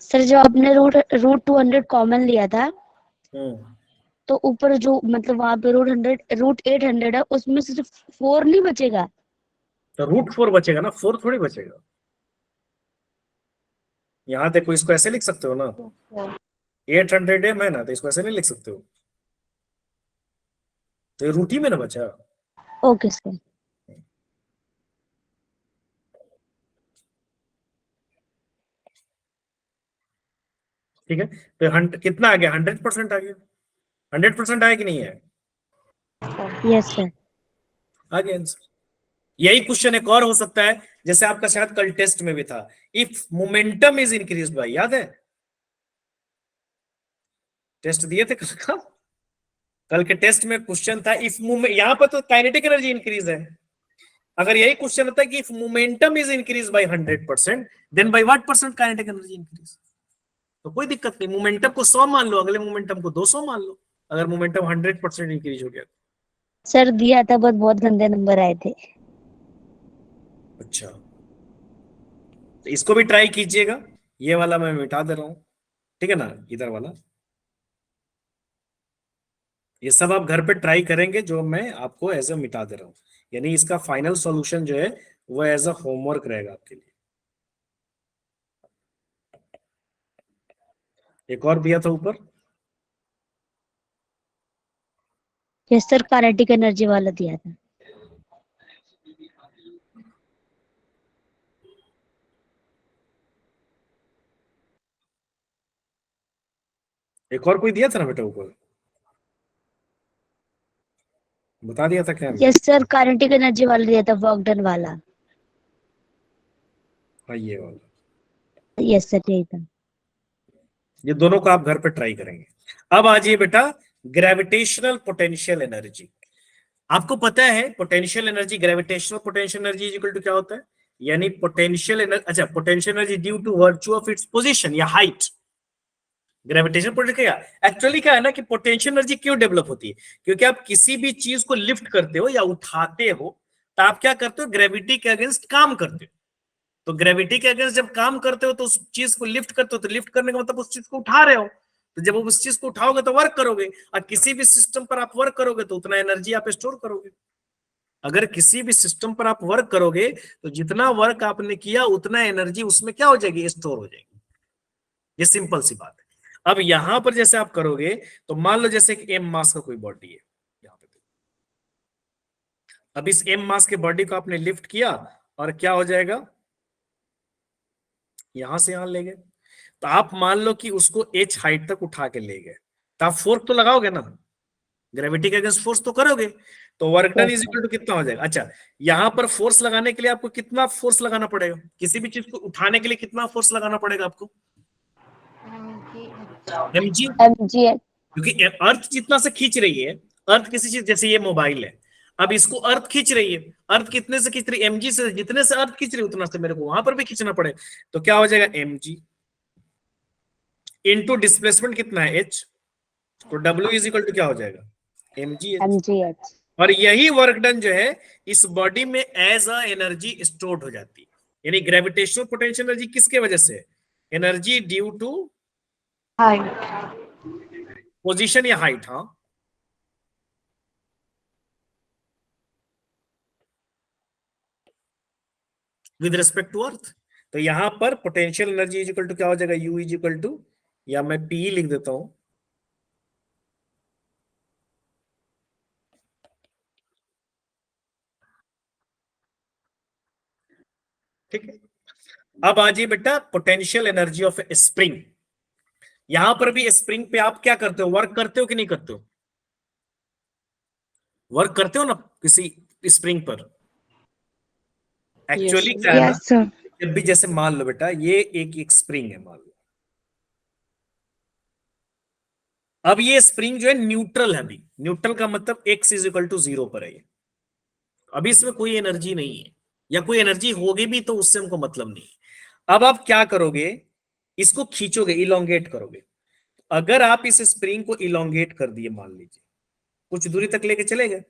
सर जब आपने √200 कॉमन लिया था हम्म, तो ऊपर जो मतलब वहां पे √800 है उसमें से सिर्फ 4 नहीं बचेगा तो √4 बचेगा ना, 4 थोड़ी बचेगा, यहां देखो इसको ऐसे लिख सकते हो ना 800m है ना, तो इसको ऐसे नहीं लिख सकते हो, तो ये रूट ही में ना बचा, ओके सर ठीक है, तो कितना आ गया 100% आ गया, 100% आया कि नहीं है, यस सर आ गया आंसर। यही क्वेश्चन एक और हो सकता है जैसे आपका शायद कल टेस्ट में भी था, if momentum is increase bye, याद है टेस्ट दिए थे कल का, कल के टेस्ट में क्वेश्चन था इफ यहां पर तो काइनेटिक एनर्जी इंक्रीज है, अगर यही क्वेश्चन होता है कि if momentum is increase by 100% then by what percent kinetic energy increase, तो कोई दिक्कत नहीं, मोमेंटम को 100 मान लो, अगले मोमेंटम को 200 मान लो, अगर मोमेंटम 100% इंक्रीज हो गया। सर दिया था बस बहुत गंदे नंबर आए थे अच्छा तो इसको भी ट्राई कीजिएगा, ये वाला मैं मिटा दे रहा हूं, ठीक है ना, इधर वाला, ये सब आप घर पे ट्राई करेंगे जो मैं आपको एज ए मिटा दे रहा हूं, यानी इसका फाइनल सॉल्यूशन जो है वो एज अ होमवर्क रहेगा आपके लिए। एक और दिया था ऊपर, यस सर काइनेटिक एनर्जी वाला दिया था एक और कोई दिया था ना बेटा ऊपर, बता दिया था क्या, यस सर काइनेटिक एनर्जी वाला दिया था वर्क डन वाला हाँ ये वाला, यस सर यही था ये दोनों को आप घर पे ट्राई करेंगे। अब आ जाइए बेटा ग्रेविटेशनल पोटेंशियल एनर्जी, आपको पता है potential energy gravitational potential energy is equal to क्या होता है, यानी पोटेंशियल एनर्जी, अच्छा potential energy due to virtue of its position या हाइट, ग्रेविटेशनल पोटेंशियल क्या एक्चुअली क्या है ना कि पोटेंशियल एनर्जी क्यों डेवलप होती है, क्योंकि आप किसी भी चीज को लिफ्ट करते हो या उठाते हो तो आप क्या करते हो ग्रेविटी के अगेंस्ट काम करते हो, तो ग्रेविटी के अगेंस्ट जब काम करते हो तो उस चीज को लिफ्ट करते हो, तो लिफ्ट करने का मतलब उस चीज को उठा रहे हो, तो जब उस चीज को उठाओगे तो वर्क करोगे, और किसी भी सिस्टम पर आप वर्क करोगे तो उतना एनर्जी आप स्टोर करोगे। अगर किसी भी सिस्टम पर आप वर्क करोगे तो जितना वर्क आपने किया उतना एनर्जी उसमें क्या हो जाएगी, स्टोर हो जाएगी। ये सिंपल सी बात है। अब यहां पर जैसे आप करोगे तो मान लो जैसे कि एम मास का कोई बॉडी है यहाँ पे, अब इस एम मास के बॉडी को आपने लिफ्ट किया और क्या हो जाएगा, यहां से यहां ले गए, तो आप मान लो कि उसको एच हाइट तक उठा के ले गए, तो आप फोर्स तो लगाओगे ना, ग्रेविटी के अगेंस्ट फोर्स तो करोगे, तो work done is equal to कितना हो जाएगा। अच्छा, यहां पर फोर्स लगाने के लिए आपको कितना फोर्स लगाना पड़ेगा, किसी भी चीज को उठाने के लिए कितना फोर्स लगाना पड़ेगा आपको, mg, क्योंकि अर्थ जितना से खींच रही है, अर्थ किसी चीज, जैसे ये मोबाइल है, अब इसको अर्थ खींच रही है, अर्थ कितने से खींच रही है, mg से, जितने से अर्थ खींच रही है उतना से मेरे को वहां पर भी खींचना पड़े, तो क्या हो जाएगा mg इनटू डिस्प्लेसमेंट कितना है h, तो w इज इक्वल टू क्या हो जाएगा mgh। और यही वर्क डन जो है इस बॉडी में एज अ एनर्जी स्टोर्ड हो जाती है, यानी ग्रेविटेशनल पोटेंशियल एनर्जी किसके वजह से, energy due to height, position या हाइट, हाँ, विद रिस्पेक्ट टू अर्थ। तो यहां पर potential energy is equal to क्या हो जाएगा, यू इज इक्वल टू, या मैं पी लिख देता हूं, ठीक है। अब आ जाइए बेटा potential energy of A spring. यहां पर भी स्प्रिंग पे आप क्या करते हो, वर्क करते हो कि नहीं करते हो, वर्क करते हो ना किसी स्प्रिंग पर। एक्चुअली क्या है ना, जब भी जैसे मान लो बेटा ये एक स्प्रिंग है मान लो, अब ये स्प्रिंग जो है न्यूट्रल है, अभी न्यूट्रल का मतलब x इज इक्वल टू 0 पर है ये, अभी इसमें कोई एनर्जी नहीं है, या कोई एनर्जी होगी भी तो उससे हमको मतलब नहीं है। अब आप क्या करोगे, इसको खींचोगे, इलोंगेट करोगे। अगर आप इस स्प्रिंग को इलोंगेट कर दिए, मान लीजिए कुछ दूरी तक लेके चले गए,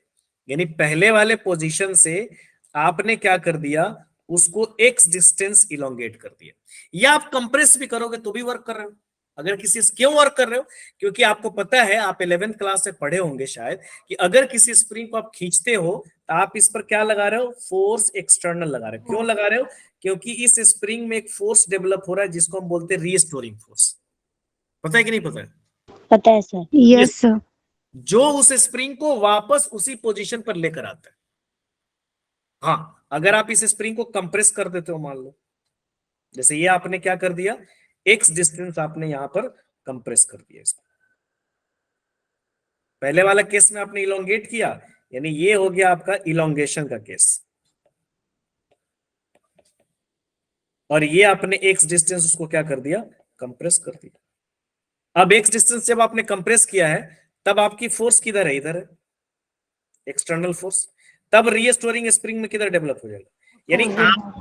यानी पहले वाले पोजीशन से आपने क्या कर दिया, उसको एक्स डिस्टेंस इलोंगेट कर दिया, या आप कंप्रेस भी करोगे तो भी वर्क कर रहे हो। अगर किसी, क्यों वर्क कर रहे हो, क्योंकि आपको पता है, आप 11th क्लास से पढ़े होंगे शायद, कि अगर किसी स्प्रिंग को आप खींचते हो तो आप इस पर क्या लगा रहे हो, फोर्स एक्सटर्नल लगा रहे हो। क्यों लगा रहे हो, क्योंकि इस स्प्रिंग में एक फोर्स डेवलप हो रहा है जिसको हम बोलते हैं रीस्टोरिंग फोर्स। पता है कि नहीं पता है, पता है सर, यस सर, जो उस स्प्रिंग को वापस उसी पोजीशन पर लेकर आता है। हाँ, अगर आप इस स्प्रिंग को कंप्रेस कर देते हो, मान लो जैसे ये आपने क्या कर दिया, एक्स डिस्टेंस आपने यहां पर कंप्रेस कर दिया इसको, पहले वाला केस में आपने इलोंगेट किया, यानी ये हो गया आपका इलोंगेशन का केस, और ये आपने एक्स डिस्टेंस उसको क्या कर दिया, कंप्रेस कर दिया। अब एक्स डिस्टेंस जब आपने कंप्रेस किया है तब आपकी फोर्स किधर है, इधर है, एक्सटर्नल फोर्स, तब रीस्टोरिंग स्प्रिंग में किधर डेवलप हो जाएगा, यानी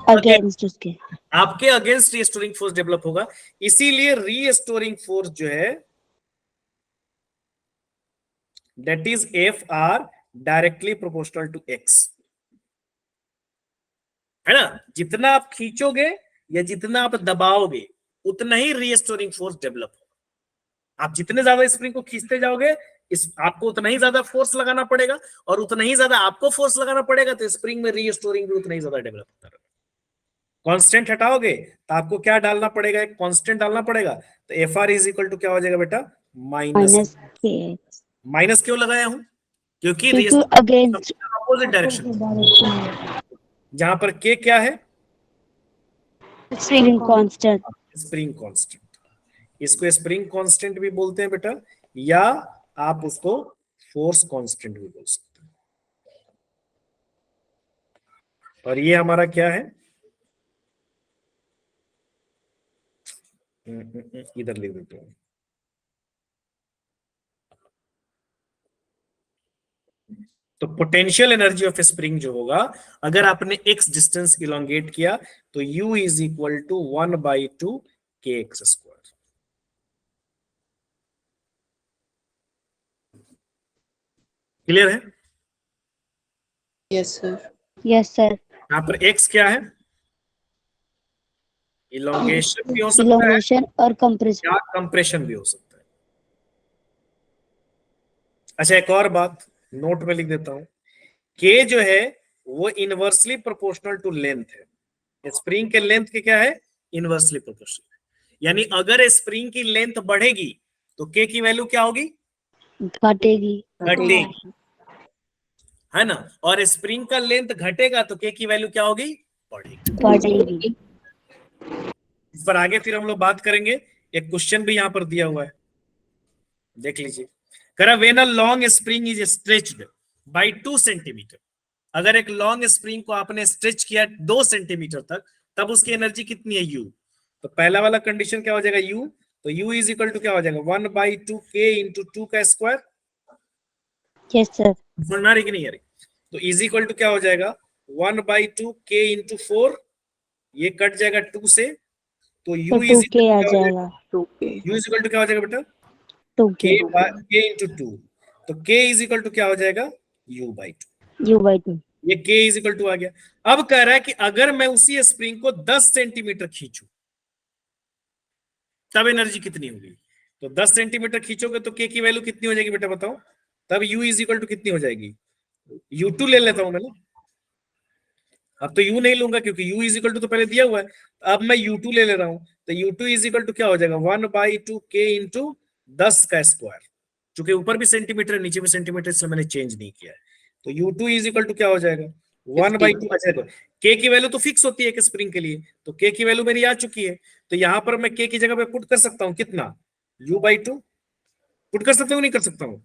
अगेंस्ट उसके, आपके अगेंस्ट रीस्टोरिंग फोर्स डेवलप होगा। इसीलिए रीस्टोरिंग फोर्स जो है that is F R directly proportional to x, है ना। जितना आप खींचोगे या जितना आप दबाओगे उतना ही रीस्टोरिंग फोर्स डेवलप होगा। आप जितने ज्यादा स्प्रिंग को खींचते जाओगे, इस आपको उतना ही ज्यादा फोर्स लगाना पड़ेगा, और उतना ही ज्यादा आपको फोर्स लगाना पड़ेगा, तो स्प्रिंग में रीस्टोरिंग भी उतना ही ज्यादा डेवलप होता रहेगा। कांस्टेंट हटाओगे तो आपको क्या डालना पड़ेगा, एक कांस्टेंट डालना पड़ेगा, तो F R is equal to क्या हो जाएगा बेटा, माइनस। माइनस क्यों लगाया हूं, क्योंकि अगेंस्ट अपोजिट डायरेक्शन, जहां पर के क्या है, स्प्रिंग कांस्टेंट, स्प्रिंग कांस्टेंट, इसको स्प्रिंग कांस्टेंट भी बोलते हैं बेटा, या आप उसको फोर्स कांस्टेंट भी बोल सकते हैं। और ये हमारा क्या है, इधर लिख देते हैं, तो पोटेंशियल एनर्जी ऑफ स्प्रिंग जो होगा, अगर आपने एक्स डिस्टेंस इलोंगेट किया तो u is equal to 1/2 kx²। Clear है, यस सर। यस सर, यहां पर x क्या है, इलोंगेशन भी हो सकता है इलोंगेशन और कंप्रेशन, या कंप्रेशन भी हो सकता है। अच्छा, एक और बात नोट में लिख देता हूं, के जो है वो इनवर्सली प्रोपोर्शनल टू लेंथ है। स्प्रिंग के लेंथ के क्या है, इनवर्सली प्रोपोर्शनल। यानी अगर स्प्रिंग की लेंथ बढ़ेगी तो के की वैल्यू क्या होगी, घटेगी। घटेगी, है ना। और स्प्रिंग का लेंथ घटेगा तो के की वैल्यू क्या होगी, बढ़ेगी। बढ़ेगी। इस पर आगे फिर हम लोग बात करेंगे। एक क्वेश्चन भी यहाँ पर दिया हुआ है, देख लीजिए। करा when a long spring is stretched by 2 centimetre, अगर एक लॉन्ग स्प्रिंग को आपने स्ट्रेच किया 2 सेंटीमीटर तक, तब उसकी एनर्जी कितनी है, यू। तो पहला वाला कंडीशन क्या हो जाएगा, यू। तो यू इज इक्वल टू क्या हो जाएगा, 1/2 के इंटू 2 का स्क्वायर। Yes sir. सुनना रही कि नहीं यार। तो इज इक्वल टू क्या हो जाएगा, 1/2 के इंटू 4, ये कट जाएगा 2 से, तो तो यू 2 इज के आ जाएगा। 2K. You is equal to क्या हो जाएगा बेटा, 2 के के। के इंटू 2। तो के इज इक्वल टू क्या हो जाएगा, u/2। U/2। ये के इज इक्वल टू आ गया। अब कह रहा है कि अगर मैं उसी स्प्रिंग को 10 सेंटीमीटर खींचू तब एनर्जी कितनी होगी। तो 10 सेंटीमीटर खींचोगे तो के की वैल्यू कितनी हो जाएगी बेटा, बताओ। तब u इज इक्वल टू कितनी हो जाएगी, u2 ले लेता हूं मैं ना। अब तो u नहीं लूंगा क्योंकि u इज इक्वल टू तो पहले दिया हुआ है। अब मैं u2 ले रहा हूं, तो u2 इज इक्वल टू क्या हो जाएगा, 1/2 के इंटू 10 का स्क्वायर। चूंकि ऊपर भी सेंटीमीटर है नीचे भी सेंटीमीटर, इसलिए मैंने चेंज नहीं किया है। तो u2 इज इक्वल टू क्या हो जाएगा, 1/2। अच्छा, तो के की वैल्यू तो फिक्स होती है एक स्प्रिंग के लिए, तो के की वैल्यू मेरी आ चुकी है। तो यहां पर मैं के की जगह पे पुट कर सकता हूं कितना, u/2 पुट कर सकता हूँ, नहीं कर सकता हूँ।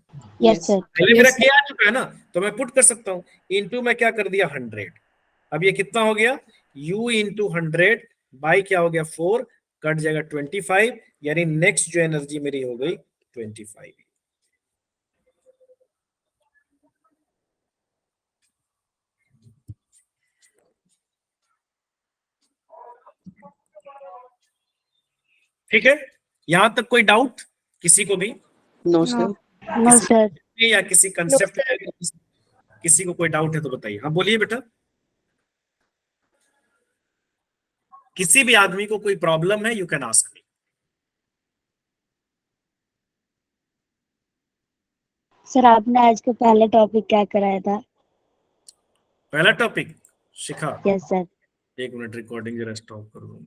Yes sir. पहले मेरा के आ चुका है ना, तो मैं पुट कर सकता हूँ। इंटू मैं क्या कर दिया, 100। अब ये कितना हो गया, u इंटू 100 बाई क्या हो गया 4, कट जाएगा 25, यानी नेक्स्ट जो एनर्जी मेरी हो गई 25। ठीक है, यहां तक कोई डाउट किसी को भी, No, sir. No sir. या किसी कंसेप्ट में किसी को कोई डाउट है तो बताइए। हाँ बोलिए बेटा, किसी भी आदमी को कोई प्रॉब्लम है, you can ask me. Sir आपने आज का पहला टॉपिक क्या कराया था। पहला टॉपिक शिखा, यस सर। एक मिनट रिकॉर्डिंग जरा स्टॉप कर दूं।